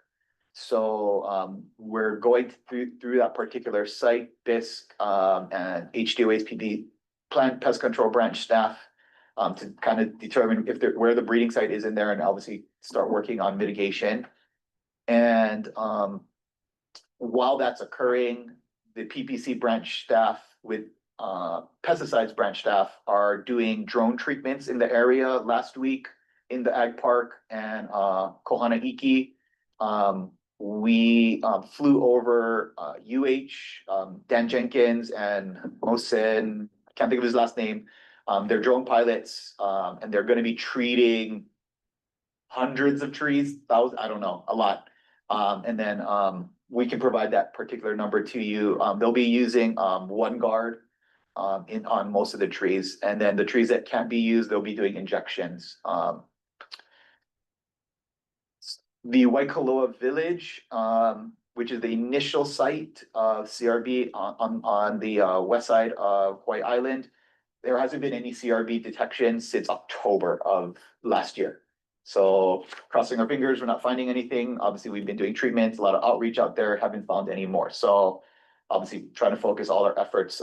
So we're going through that particular site, BISC and HDOA's Plant Pest Control Branch staff to kind of determine where the breeding site is in there, and obviously start working on mitigation. And while that's occurring, the PPC branch staff with pesticides branch staff are doing drone treatments in the area last week in the ag park and Kohana Iki. We flew over Dan Jenkins and Mosen, I can't think of his last name. They're drone pilots, and they're going to be treating hundreds of trees, thousands, I don't know, a lot. And then we can provide that particular number to you. They'll be using one guard on most of the trees, and then the trees that can't be used, they'll be doing injections. The Waikoloa Village, which is the initial site of CRB on the west side of Hawaii Island, there hasn't been any CRB detection since October of last year. So crossing our fingers, we're not finding anything. Obviously, we've been doing treatments, a lot of outreach out there, haven't found any more. So obviously trying to focus all our efforts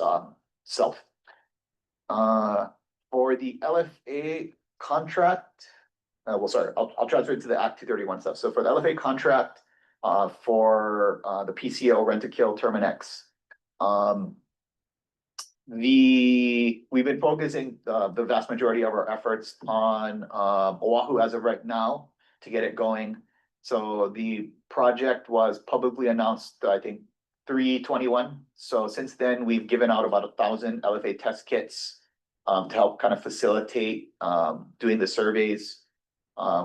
self. For the LFA, contract, well, sorry, I'll transfer it to the Act 231 stuff. So for the LFA contract, for the PCO Rent-A-Kill Terminex, we've been focusing the vast majority of our efforts on Oahu as of right now to get it going. So the project was publicly announced, I think, 3/21. So since then, we've given out about 1,000 LFA test kits to help kind of facilitate doing the surveys.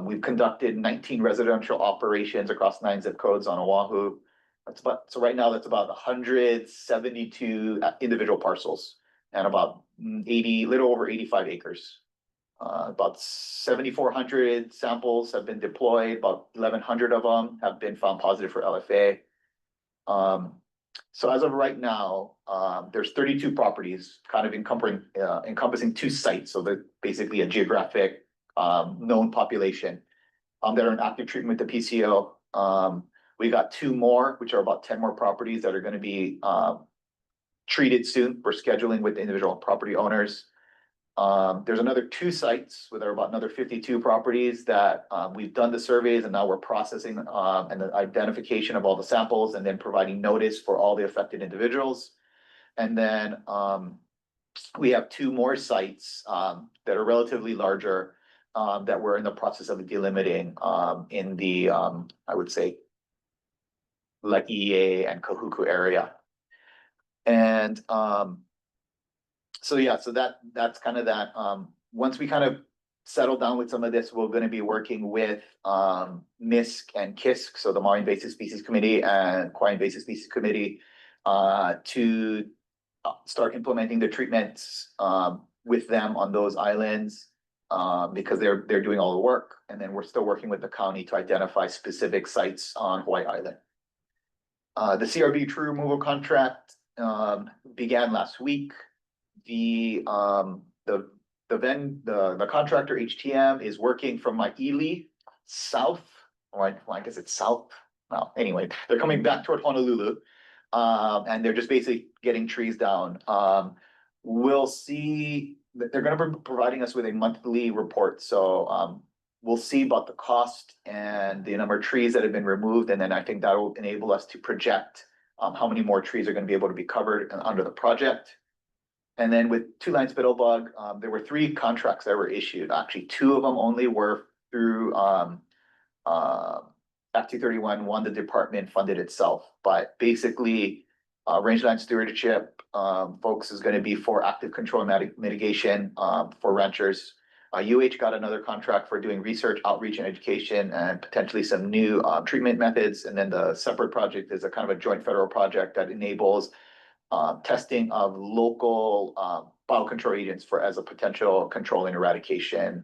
We've conducted 19 residential operations across 9 zip codes on Oahu. So right now, that's about 172 individual parcels and about little over 85 acres. About 7,400 samples have been deployed, about 1,100 of them have been found positive for LFA. So as of right now, there's 32 properties kind of encompassing 2 sites. So they're basically a geographic known population that are in active treatment with the PCO. We got 2 more, which are about 10 more properties that are going to be treated soon. We're scheduling with the individual property owners. There's another 2 sites where there are about another 52 properties that we've done the surveys and now we're processing and the identification of all the samples and then providing notice for all the affected individuals. And then we have 2 more sites that are relatively larger that we're in the process of delimiting in the, I would say, Laie and Kahuku area. And so yeah, so that's kind of that. Once we kind of settle down with some of this, we're going to be working with MISC and KISC, so the Maui Invasive Species Committee and Kauai Invasive Species Committee, to start implementing the treatments with them on those islands because they're doing all the work. And then we're still working with the county to identify specific sites on Hawaii Island. The CRB tree removal contract began last week. The contractor HTM is working from Maili south, or I guess it's south. Well, anyway, they're coming back toward Honolulu, and they're just basically getting trees down. We'll see. They're going to be providing us with a monthly report, so we'll see about the cost and the number of trees that have been removed, and then I think that will enable us to project how many more trees are going to be able to be covered under the project. And then with two-line spittlebug, there were 3 contracts that were issued. Actually, 2 of them only were through Act 231. One, the department funded itself. But basically, rangeland stewardship focus is going to be for active control and mitigation for ranchers. UH got another contract for doing research, outreach, and education, and potentially some new treatment methods. And then the separate project is a kind of a joint federal project that enables testing of local biocontrol agents as a potential control and eradication,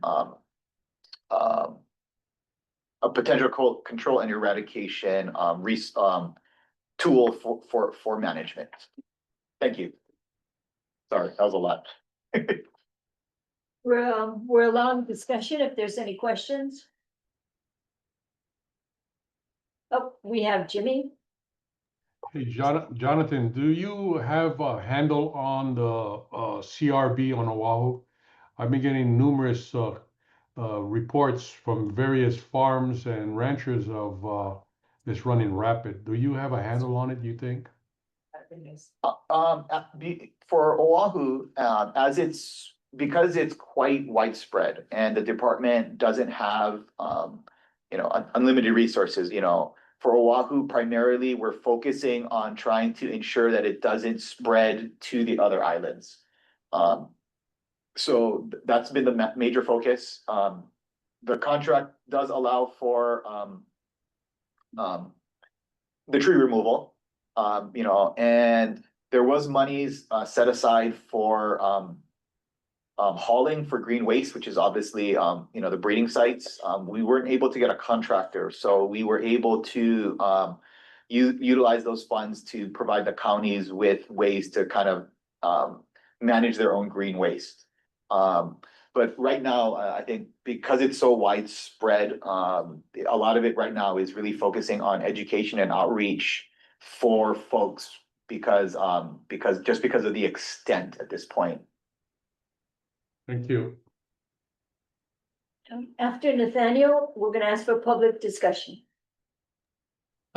a potential control and eradication tool for management. Thank you. Sorry, that was a lot. We're allowing discussion if there's any questions. Oh, we have Jimmy. Hey, Jonathan, do you have a handle on the CRB on Oahu? I've been getting numerous reports from various farms and ranchers of this running rapid. Do you have a handle on it, you think? For Oahu, because it's quite widespread and the department doesn't have unlimited resources, for Oahu, primarily, we're focusing on trying to ensure that it doesn't spread to the other islands. So that's been the major focus. The contract does allow for the tree removal, and there was monies set aside for hauling for green waste, which is obviously, the breeding sites. We weren't able to get a contractor, so we were able to utilize those funds to provide the counties with ways to kind of manage their own green waste. But right now, I think because it's so widespread, a lot of it right now is really focusing on education and outreach for folks because of the extent at this point. Thank you. After Nathaniel, we're gonna ask for public discussion.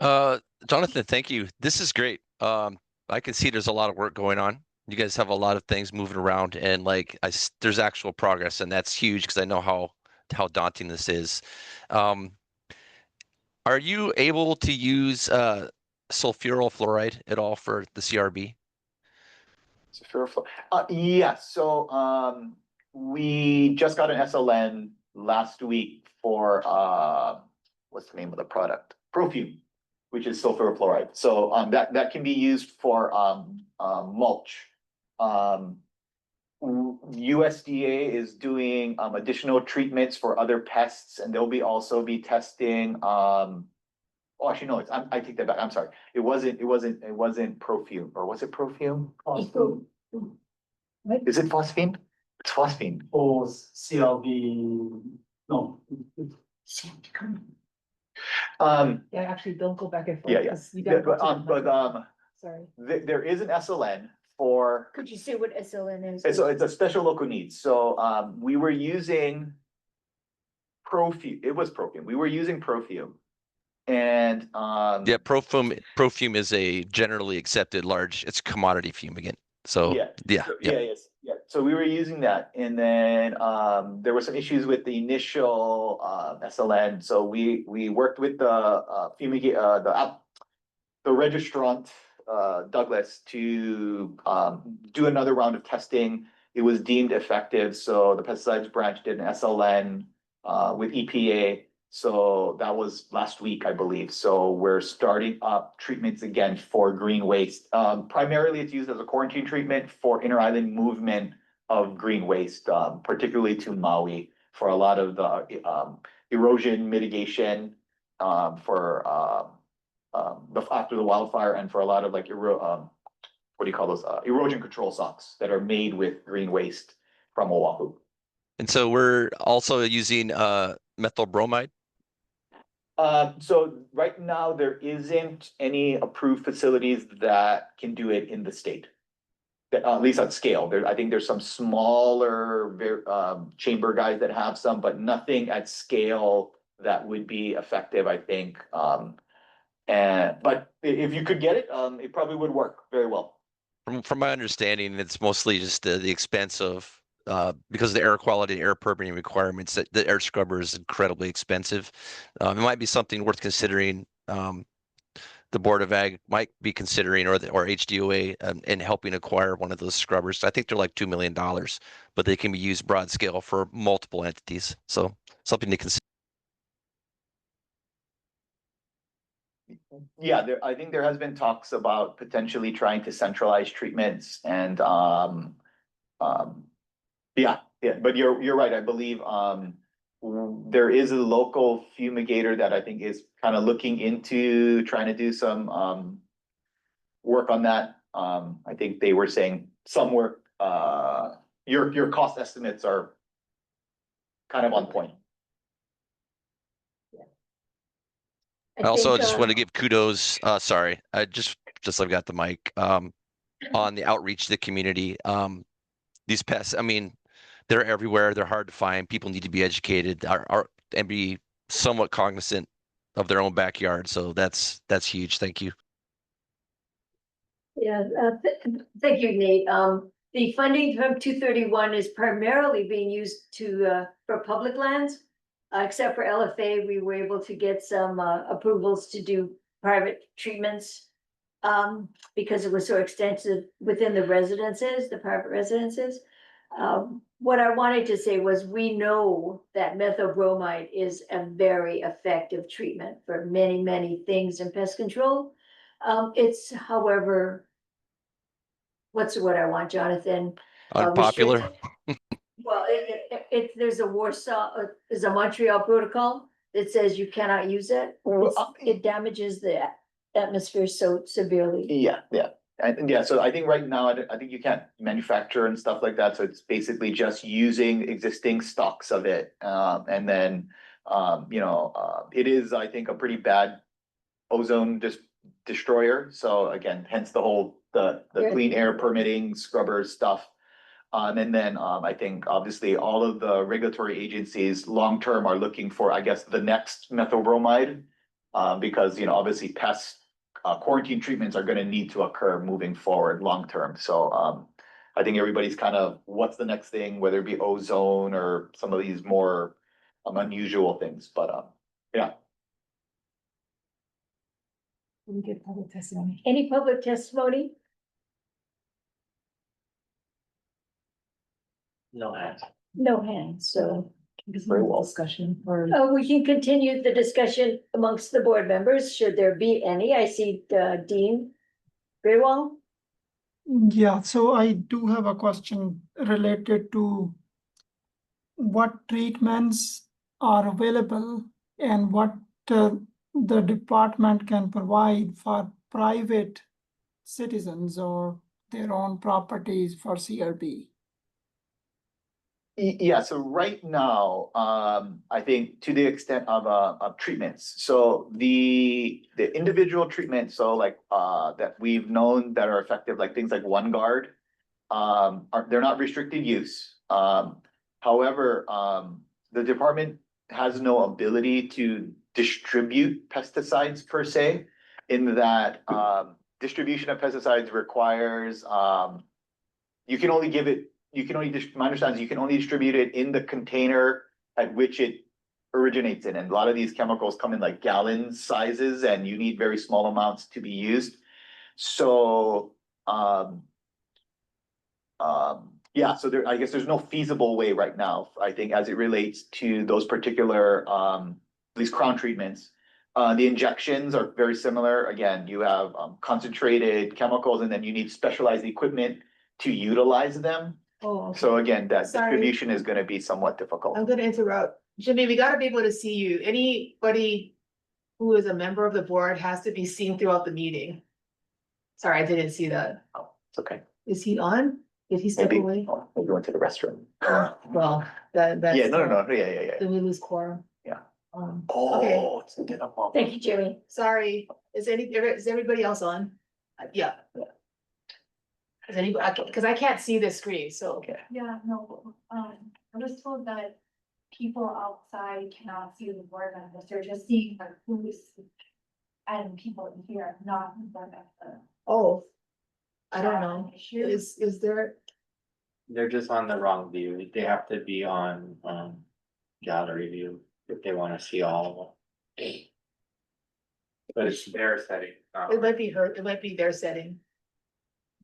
Jonathan, thank you. This is great. I can see there's a lot of work going on. You guys have a lot of things moving around, and like there's actual progress, and that's huge because I know how daunting this is. Are you able to use sulfuryl fluoride at all for the CRB? Yeah, so we just got an SLN last week for what's the name of the product? Profume, which is sulfur fluoride. So that can be used for mulch. USDA is doing additional treatments for other pests, and they'll also be testing oh, actually, no, I take that back. I'm sorry. It wasn't Profume, or was it Profume? Is it phosphine? It's phosphine. Or CLV, no. Yeah, actually, don't go back and forth. Yeah, yeah. 'cause you gotta go to the But microphone. Sorry. there is an SLN for, Could you say what SLN is? it's a special local needs. So we were using Profume. It was Profume. We were using Profume. And Yeah, Profume is a generally accepted it's commodity fumigant. So yeah. So we were using that, and then there were some issues with the initial SLN. So we worked with the registrant Douglas to do another round of testing. It was deemed effective, so the pesticides branch did an SLN with EPA. So that was last week, I believe. So we're starting up treatments again for green waste. Primarily, it's used as a quarantine treatment for inter-island movement of green waste, particularly to Maui, for a lot of the erosion mitigation for after the wildfire, and for a lot of like what do you call those erosion control socks that are made with green waste from Oahu. And so we're also using methyl bromide. So right now there isn't any approved facilities that can do it in the state. At least at scale. I think there's some smaller chamber guys that have some, but nothing at scale that would be effective, I think. But if you could get it, it probably would work very well. From my understanding, it's mostly just the expense of because of the air quality and air permitting requirements, that the air scrubber is incredibly expensive. It might be something worth considering. The Board of Ag might be considering, or HDOA, in helping acquire one of those scrubbers. I think they're like $2 million, but they can be used broad scale for multiple entities. So something to consider. Yeah, I think there has been talks about potentially trying to centralize treatments, and yeah, but you're right. I believe there is a local fumigator that I think is kind of looking into trying to do some work on that. I think they were saying somewhere your cost estimates are kind of on point. I also just want to give kudos. Sorry, I've got the mic on the outreach to the community. These pests, I mean, they're everywhere. They're hard to find. People need to be educated and be somewhat cognizant of their own backyard. So that's huge. Thank you. Yeah, thank you, Nate. The funding from 231 is primarily being used for public lands. Except for LFA, we were able to get some approvals to do private treatments because it was so extensive within the private residences. What I wanted to say was, we know that methyl bromide is a very effective treatment for many, many things in pest control. It's, however, what's the word I want, Jonathan? Unpopular. Well, there's a Montreal protocol that says you cannot use it. It damages the atmosphere so severely. Yeah. And yeah, so I think right now, I think you can't manufacture and stuff like that. So it's basically just using existing stocks of it. And then, it is, I think, a pretty bad ozone destroyer. So again, hence the whole, the clean air permitting scrubber stuff. And then I think obviously all of the regulatory agencies long-term are looking for, I guess, the next methylbromide. Because, obviously pest quarantine treatments are gonna need to occur moving forward long-term. So I think everybody's kind of, what's the next thing, whether it be ozone or some of these more unusual things, but yeah. We get public testimony. Any public testimony? No hands. No hands, so. Very well. Discussion or. We can continue the discussion amongst the board members, should there be any. I see Dean Grewal. Yeah, so I do have a question related to what treatments are available and what the department can provide for private citizens or their own properties for CRB. Yeah, so right now, I think to the extent of treatments, so the individual treatments, so like that we've known that are effective, like things like OneGuard, they're not restricted use. However, the department has no ability to distribute pesticides per se, in that distribution of pesticides requires you can only give it. My understanding is you can only distribute it in the container at which it originates in. And a lot of these chemicals come in like gallon sizes and you need very small amounts to be used. So, yeah, so I guess there's no feasible way right now, I think, as it relates to those particular, these crown treatments. The injections are very similar. Again, you have concentrated chemicals and then you need specialized equipment to utilize them. Oh, okay. So again, that Sorry. distribution is gonna be somewhat difficult. I'm gonna interrupt. Jimmy, we gotta be able to see you. Anybody who is a member of the board has to be seen throughout the meeting. Sorry, I didn't see that. Oh, it's okay. Is he on? Did he step Maybe, away? maybe went to the restroom. Well, that's. Yeah, no, yeah. Then we lose quorum. Yeah. Okay, Oh, it's a mom. Thank you, Jimmy. sorry. Is everybody else on? Yeah. Is anybody, because I can't see the screen, so. Okay. Yeah, no, I was told that people outside cannot see the board members, they're just seeing like who's. And people in here, not the board members. Oh. I don't know. Issue. Is there, They're just on the wrong view. They have to be on gallery view if they wanna see all of them. But it's their setting. it might be their setting.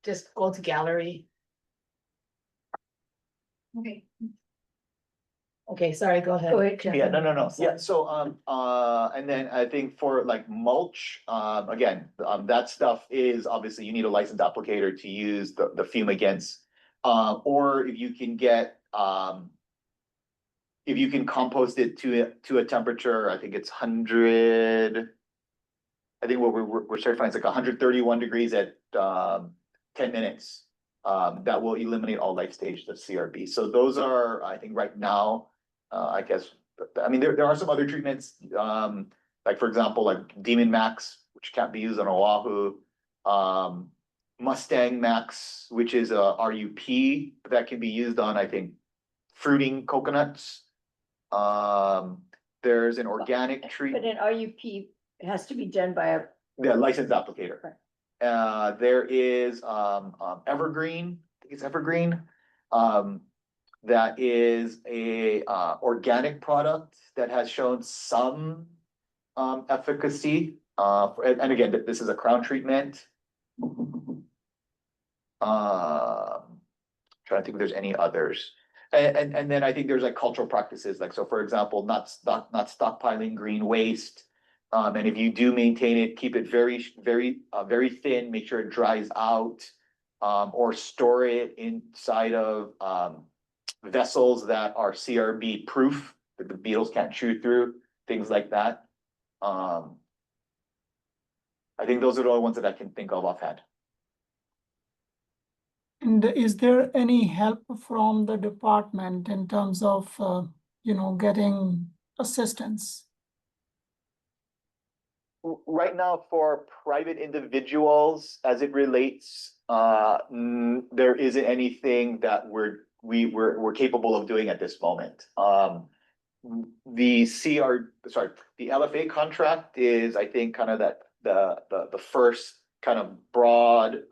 Just go to gallery. Okay. Okay, sorry, go ahead. Go ahead, Jeff. Yeah, no. Yeah, so, and then I think for like mulch, again, that stuff is obviously you need a licensed applicator to use the fumigants. Or if you can get, if you can compost it to a temperature, I think it's 100. I think what we're certifying is like 131 degrees at 10 minutes. That will eliminate all life stage of CRB. So those are, I think right now, I guess, I mean, there are some other treatments, like for example, like Demon Max, which can't be used on Oahu. Mustang Max, which is a RUP that can be used on, I think, fruiting coconuts. There's an organic But treatment. an RUP has to be done by a. The licensed applicator. There is Evergreen, I think it's Evergreen. That is a organic product that has shown some efficacy. And again, this is a crown treatment. Trying to think if there's any others. And then I think there's like cultural practices, like so for example, not stockpiling green waste. And if you do maintain it, keep it very thin, make sure it dries out, or store it inside of vessels that are CRB proof, that the beetles can't chew through, things like that. I think those are the only ones that I can think of offhand. And is there any help from the department in terms of, getting assistance? Right now for private individuals, as it relates there isn't anything that we're capable of doing at this moment. The LFA contract is, I think, kind of the first kind of broad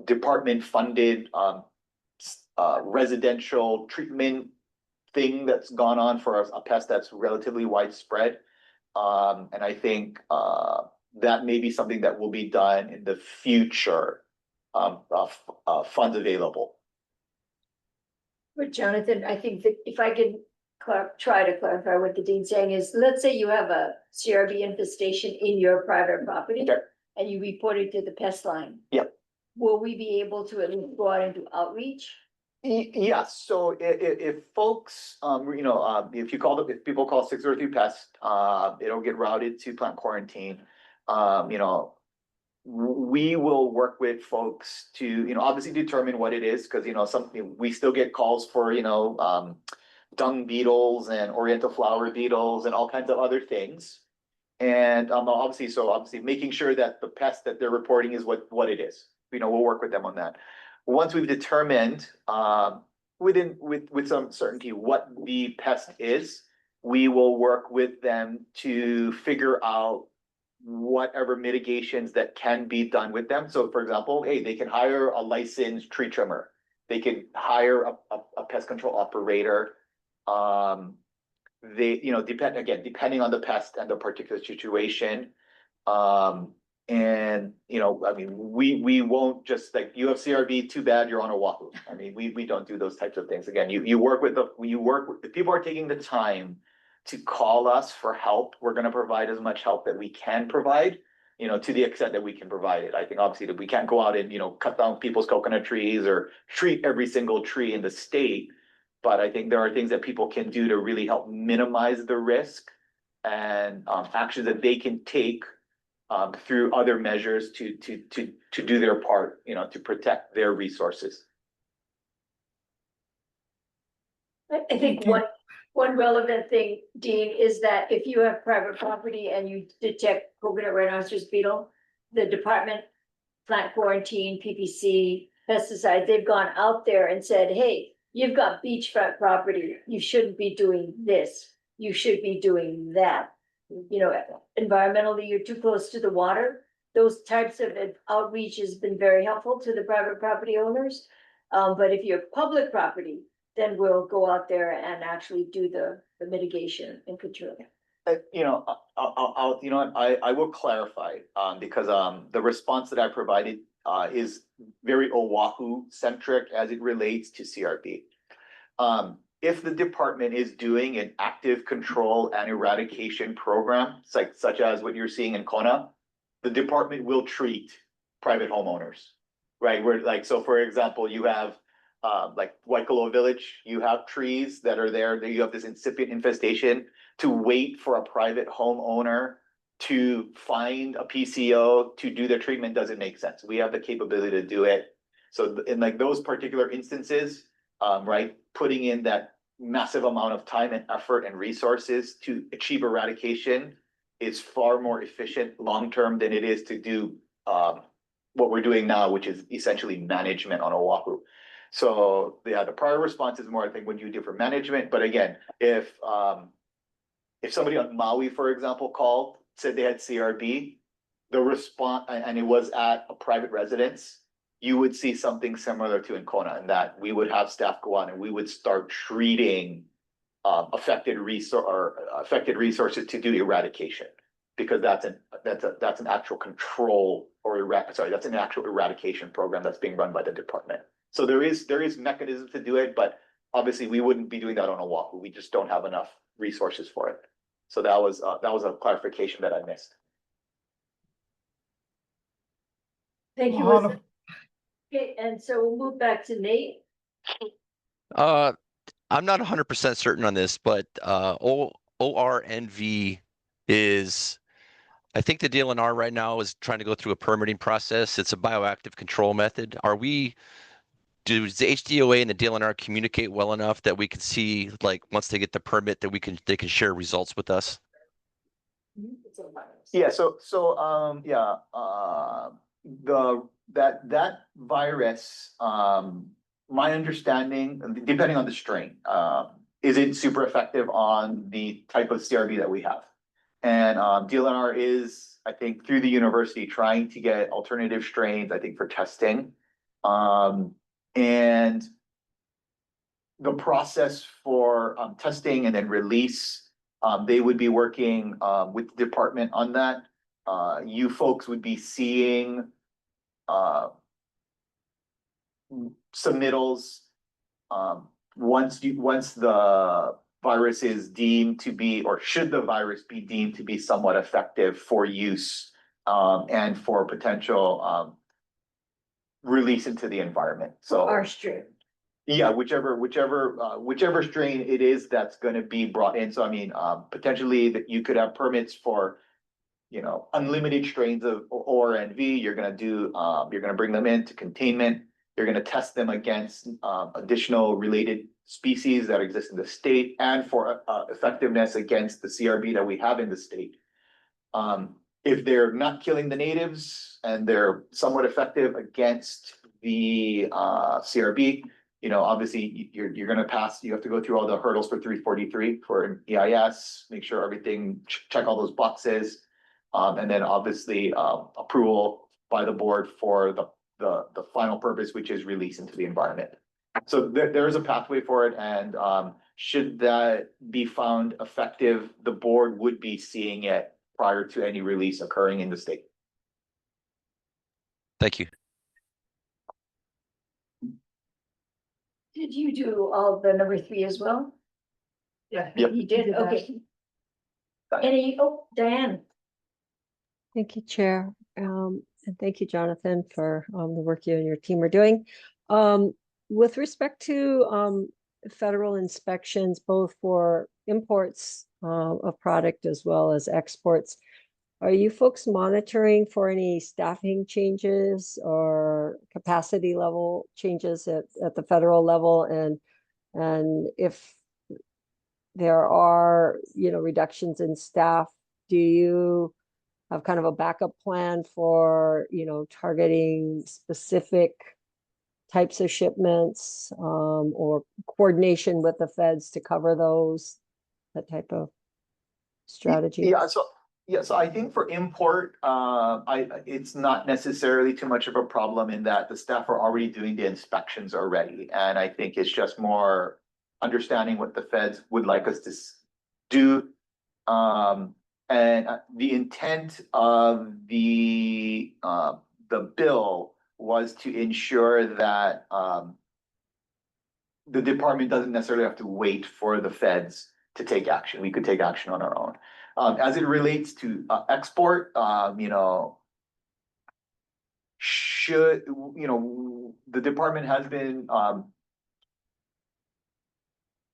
department funded residential treatment thing that's gone on for a pest that's relatively widespread. And I think that may be something that will be done in the future, funds available. But Jonathan, I think that if I can try to clarify what the dean's saying is, let's say you have a CRB infestation in your private property. Okay. And you report it to the pest line. Yep. Will we be able to at least go out and do outreach? Yes, so if folks, if people call 603 pest, it'll get routed to plant quarantine. We will work with folks to, obviously determine what it is, because, we still get calls for, dung beetles and oriental flower beetles and all kinds of other things. And obviously making sure that the pest that they're reporting is what it is. We'll work with them on that. Once we've determined with some certainty what the pest is, we will work with them to figure out whatever mitigations that can be done with them. So for example, hey, they can hire a licensed tree trimmer. They can hire a pest control operator. Depending on the pest and the particular situation. We won't just like, you have CRB, too bad, you're on Oahu. I mean, we don't do those types of things. Again, if people are taking the time to call us for help, we're going to provide as much help that we can provide, to the extent that we can provide it. I think obviously that we can't go out and, cut down people's coconut trees or treat every single tree in the state. But I think there are things that people can do to really help minimize the risk and actions that they can take through other measures to do their part, to protect their resources. I think one relevant thing, Dean, is that if you have private property and you detect coconut rhinoceros beetle, the department, plant quarantine, PPC, pesticides, they've gone out there and said, hey, you've got beachfront property, you shouldn't be doing this, you should be doing that. Environmentally, you're too close to the water. Those types of outreach has been very helpful to the private property owners. But if you're public property, then we'll go out there and actually do the mitigation and control. I will clarify, because the response that I provided is very Oahu centric as it relates to CRB. If the department is doing an active control and eradication program, such as what you're seeing in Kona, the department will treat private homeowners, right? So for example, you have like Waikoloa Village, you have trees that are there, you have this incipient infestation. To wait for a private homeowner to find a PCO to do their treatment doesn't make sense. We have the capability to do it. So in like those particular instances, putting in that massive amount of time and effort and resources to achieve eradication is far more efficient long-term than it is to do what we're doing now, which is essentially management on Oahu. So yeah, the prior response is more, I think, what you do for management. But again, if somebody on Maui, for example, called, said they had CRB, the response, and it was at a private residence, you would see something similar to in Kona, in that we would have staff go out and we would start treating affected resources to do eradication, because that's an actual control that's an actual eradication program that's being run by the department. So there is mechanisms to do it, but obviously we wouldn't be doing that on Oahu. We just don't have enough resources for it. So that was a clarification that I missed. Thank you. Okay, and so we'll move back to Nate. I'm not 100% certain on this, but ORNV is, I think the DLNR right now is trying to go through a permitting process. It's a bioactive control method. Does the HDOA and the DLNR communicate well enough that we can see, like, once they get the permit, that they can share results with us? Yeah, that virus, my understanding, depending on the strain, isn't super effective on the type of CRB that we have. And DLNR is, I think, through the university trying to get alternative strains, I think, for testing. And the process for testing and then release, they would be working with the department on that. You folks would be seeing submittals once the virus is deemed to be, or should the virus be deemed to be somewhat effective for use and for potential release into the environment. So Our strain. yeah, whichever strain it is that's going to be brought in. So I mean, potentially that you could have permits for, you know, unlimited strains of O and V. You're going to bring them into containment. You're going to test them against additional related species that exist in the state and for effectiveness against the CRB that we have in the state. If they're not killing the natives and they're somewhat effective against the CRB, you know, obviously you're going to pass, you have to go through all the hurdles for 343 for an EIS, make sure everything, check all those boxes. And then obviously approval by the board for the final purpose, which is release into the environment. So there is a pathway for it, and should that be found effective, the board would be seeing it prior to any release occurring in the state. Thank you. Did you do all the number 3 as well? Yeah. Yep. You did, did that. okay. Diane? Thank you, Chair. And thank you, Jonathan, for the work you and your team are doing. With respect to federal inspections, both for imports of product as well as exports, are you folks monitoring for any staffing changes or capacity level changes at the federal level? And if there are, you know, reductions in staff, do you have kind of a backup plan for, you know, targeting specific types of shipments or coordination with the feds to cover those, that type of strategy? So I think for import, it's not necessarily too much of a problem in that the staff are already doing the inspections already. And I think it's just more understanding what the feds would like us to do. And the intent of the bill was to ensure that the department doesn't necessarily have to wait for the feds to take action. We could take action on our own. As it relates to export, you know, the department has been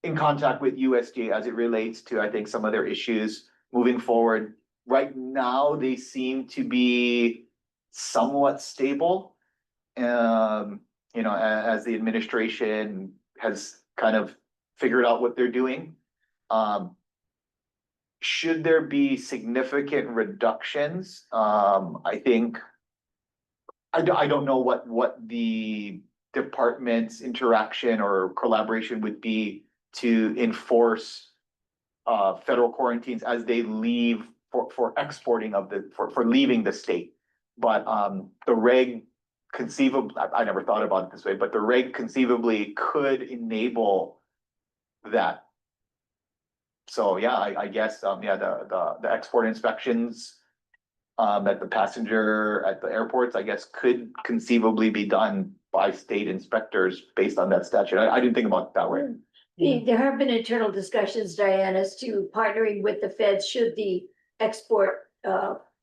in contact with USDA as it relates to, I think, some of their issues moving forward. Right now, they seem to be somewhat stable, you know, as the administration has kind of figured out what they're doing. Should there be significant reductions, I think, I don't know what the department's interaction or collaboration would be to enforce federal quarantines as they leave for exporting of for leaving the state. But the reg conceivably, I never thought about it this way, but the reg conceivably could enable that. So yeah, I guess yeah, the export inspections at the passenger at the airports, I guess, could conceivably be done by state inspectors based on that statute. I didn't think about it that way. There have been internal discussions, Diane, as to partnering with the feds should the export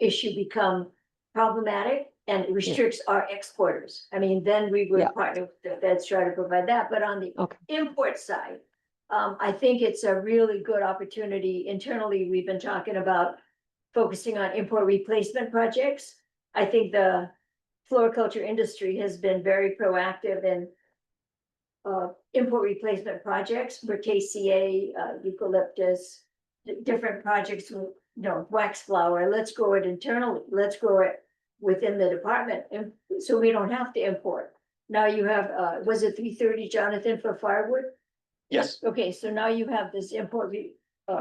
issue become problematic and restricts our exporters. I mean, then we would partner with the feds, try to provide that. But on the import side, I think it's a really good opportunity. Internally, we've been talking about focusing on import replacement projects. I think the floriculture industry has been very proactive in import replacement projects for KCA, eucalyptus, different projects with, you know, wax flower. Let's grow it internally. Let's grow it within the department, and so we don't have to import. Now you have, was it 330, Jonathan, for firewood? Yes, Okay, so now you have this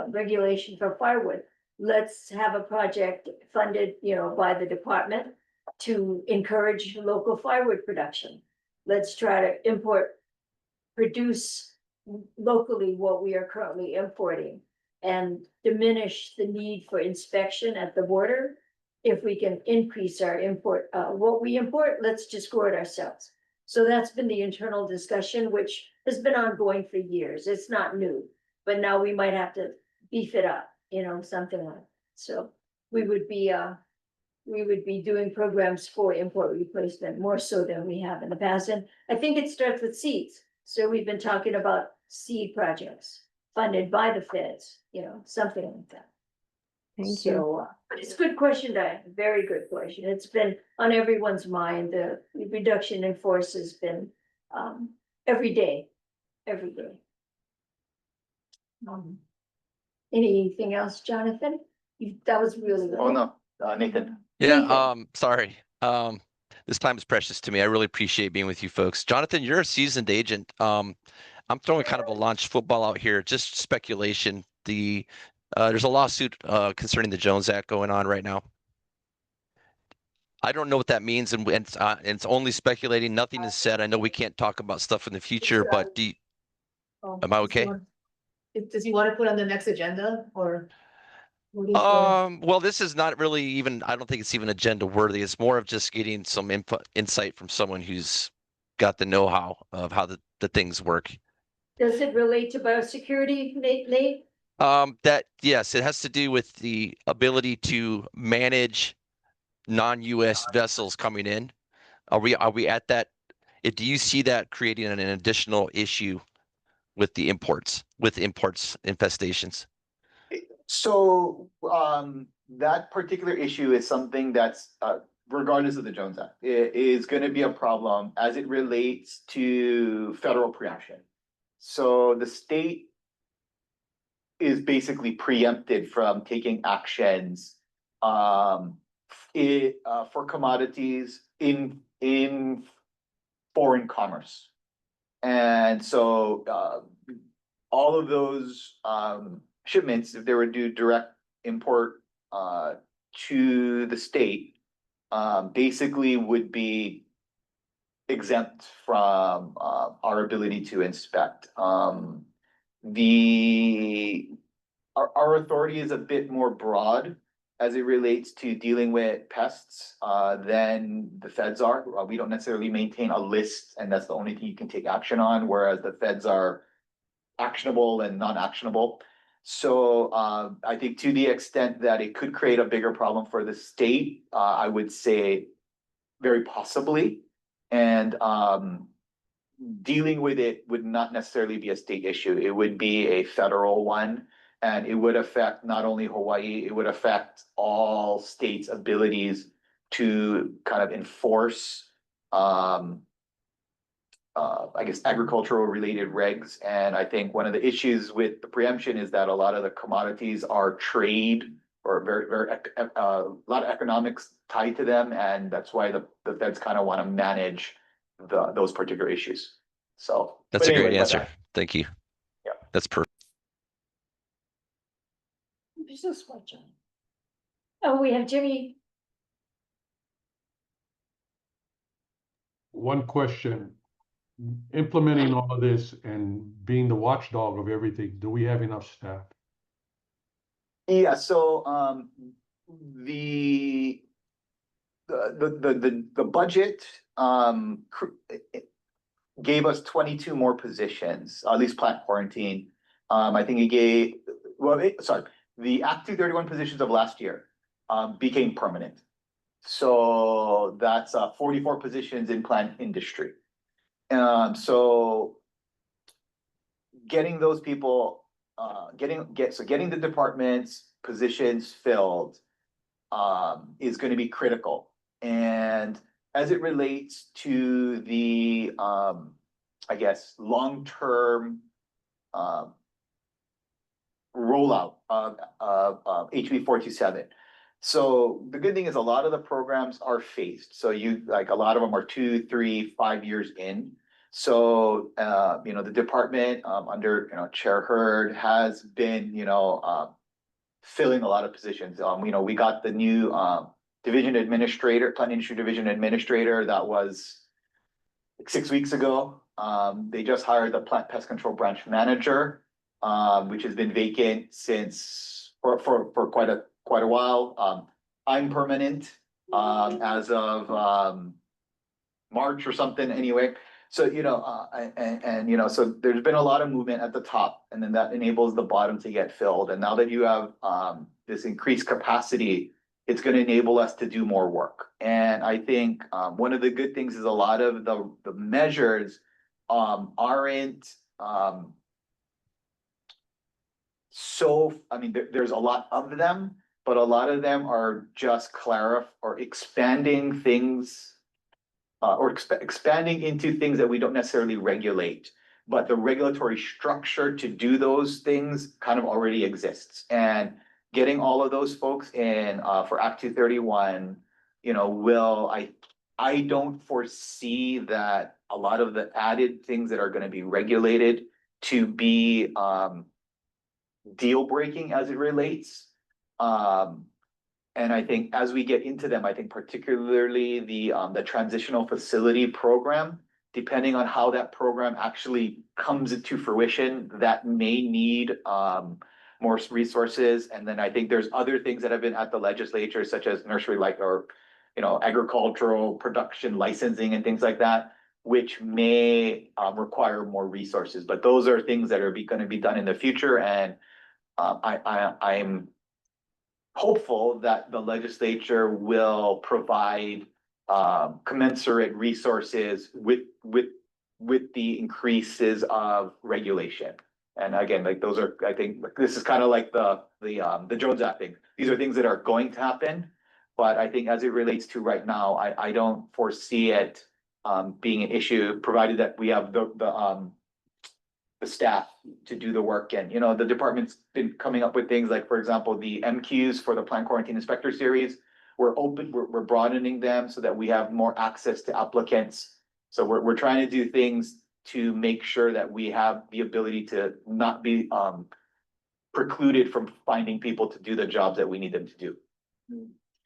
regulation for firewood. Let's have a project funded, by the department to encourage local firewood production. Let's try to produce locally what we are currently importing and diminish the need for inspection at the border. If we can increase our import, what we import, let's just grow it ourselves. So that's been the internal discussion, which has been ongoing for years. It's not new, but now we might have to beef it up, something like that. So we would be doing programs for import replacement more so than we have in the past. And I think it starts with seeds. So we've been talking about seed projects funded by the feds, something like that. Thank you. So, but it's a good question, Diane, very good question. It's been on everyone's mind. The reduction in force has been, every day. Anything else, Jonathan? That was really good. oh no, Nathan. Yeah, Nathan. sorry. This time is precious to me. I really appreciate being with you folks. Jonathan, you're a seasoned agent. I'm throwing kind of a launch football out here, just speculation. There's a lawsuit concerning the Jones Act going on right now. I don't know what that means, and it's only speculating. Nothing is said. I know we can't talk about stuff in the future, but am I okay? Does he want to put on the next agenda or? What is the- Well, this is not really even, I don't think it's even agenda worthy. It's more of just getting some insight from someone who's got the know-how of how the things work. Does it relate to biosecurity, Nate? Yes, it has to do with the ability to manage non-US vessels coming in. Are we at that? Do you see that creating an additional issue with imports infestations? So, that particular issue is something that's, regardless of the Jones Act, is gonna be a problem as it relates to federal preemption. So the state is basically preempted from taking actions, for commodities in foreign commerce. And so, all of those, shipments, if they were due direct import to the state, basically would be exempt from our ability to inspect. Our authority is a bit more broad as it relates to dealing with pests than the feds are. We don't necessarily maintain a list, and that's the only thing you can take action on, whereas the feds are actionable and non-actionable. So I think to the extent that it could create a bigger problem for the state, I would say very possibly. And dealing with it would not necessarily be a state issue. It would be a federal one, and it would affect not only Hawaii, it would affect all states' abilities to kind of enforce I guess, agricultural related regs. And I think one of the issues with the preemption is that a lot of the commodities are trade or a lot of economics tied to them. And that's why the feds kind of want to manage those particular issues. So That's a great answer. Thank you. Yeah. That's perfect. There's no spot, John. Oh, we have Jimmy. One question. Implementing all of this and being the watchdog of everything, do we have enough staff? Yeah, so the budget gave us 22 more positions, at least plant quarantine. I think it gave, the Act 231 positions of last year became permanent. So that's 44 positions in plant industry. So getting those people, getting the department's positions filled is going to be critical. And as it relates to the, I guess, long-term rollout of HB 427, So the good thing is a lot of the programs are phased. So you, like, a lot of them are 2, 3, 5 years in. So, the department, under, Chair Hurd has been, filling a lot of positions. We got the new, division administrator, plant industry division administrator that was like 6 weeks ago. They just hired the plant pest control branch manager, which has been vacant since for quite a while. I'm permanent as of March or something anyway. So, so there's been a lot of movement at the top, and then that enables the bottom to get filled. And now that you have this increased capacity, it's going to enable us to do more work. And I think one of the good things is a lot of the measures aren't there's a lot of them, but a lot of them are just or expanding things or expanding into things that we don't necessarily regulate, but the regulatory structure to do those things kind of already exists. And getting all of those folks in for Act 231, I don't foresee that a lot of the added things that are going to be regulated to be deal breaking as it relates. And I think as we get into them, I think particularly the transitional facility program, depending on how that program actually comes into fruition, that may need more resources. And then I think there's other things that have been at the legislature, such as nursery agricultural production licensing and things like that, which may require more resources. But those are things that are going to be done in the future. And I'm hopeful that the legislature will provide commensurate resources with the increases of regulation. And again, like those are, I think this is kind of like the Jones Act thing. These are things that are going to happen, but I think as it relates to right now, I don't foresee it being an issue, provided that we have the staff to do the work. And the department's been coming up with things like, for example, the MQs for the plant quarantine inspector series. We're broadening them so that we have more access to applicants. So we're trying to do things to make sure that we have the ability to not be precluded from finding people to do the jobs that we need them to do.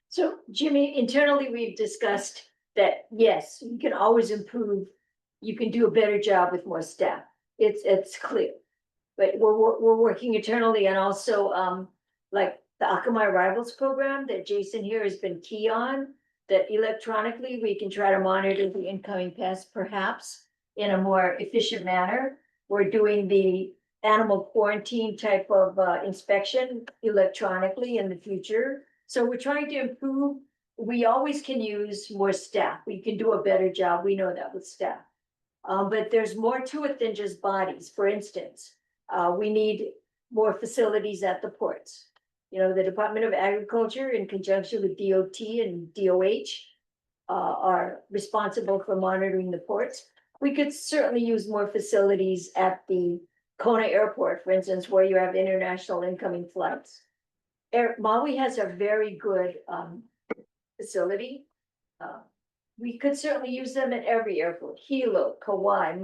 So Jimmy, internally, we've discussed that, yes, you can always improve. You can do a better job with more staff. It's clear, but we're working internally, and also like the Akamai Rivals program that Jason here has been key on, that electronically we can try to monitor the incoming pests perhaps in a more efficient manner. We're doing the animal quarantine type of inspection electronically in the future. So we're trying to improve. We always can use more staff. We can do a better job. We know that with staff. But there's more to it than just bodies. For instance, we need more facilities at the ports. The Department of Agriculture, in conjunction with DOT and DOH, are responsible for monitoring the ports. We could certainly use more facilities at the Kona Airport, for instance, where you have international incoming flights. Maui has a very good facility. We could certainly use them at every airport, Hilo, Kauai,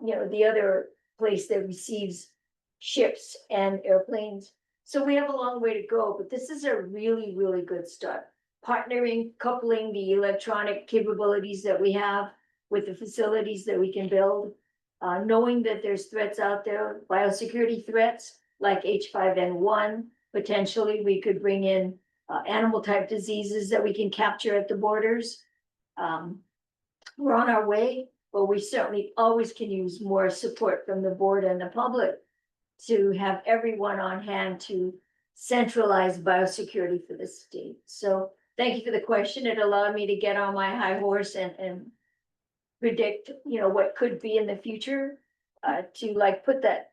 the other place that receives ships and airplanes. So we have a long way to go, but this is a really, really good start. Partnering, coupling the electronic capabilities that we have with the facilities that we can build, knowing that there's threats out there, biosecurity threats like H5N1. Potentially, we could bring in animal type diseases that we can capture at the borders. We're on our way, but we certainly always can use more support from the board and the public to have everyone on hand to centralize biosecurity for the state. So thank you for the question. It allowed me to get on my high horse and predict, what could be in the future, to put a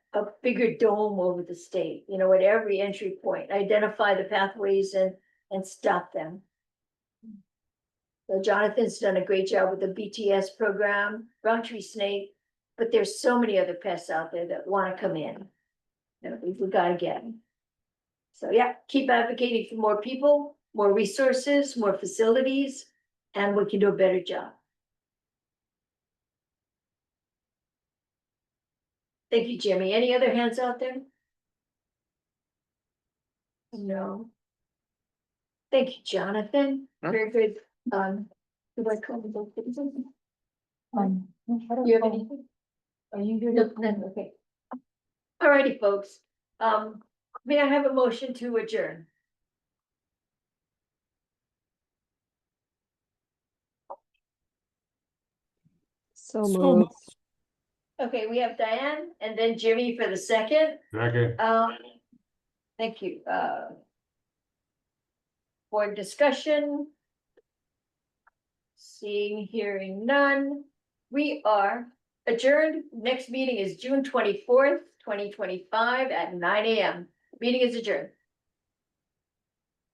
bigger dome over the state, at every entry point, identify the pathways and stop them. So Jonathan's done a great job with the BTS program, brown tree snake, but there's so many other pests out there that want to come in. We've got to get them. So yeah, keep advocating for more people. more resources, more facilities, and we can do a better job. Thank you, Jimmy. Any other hands out there? No. Thank you, Jonathan. Very good. Do I call them both? You have anything? Are you doing? None, okay. Alrighty, folks. May I have a motion to adjourn? So So moved. Okay, we have Diane and then Jimmy for the second. Second. Thank you. Board discussion. Seeing, hearing none. We are adjourned. Next meeting is June 24th, 2025 at 9 a.m. Meeting is adjourned.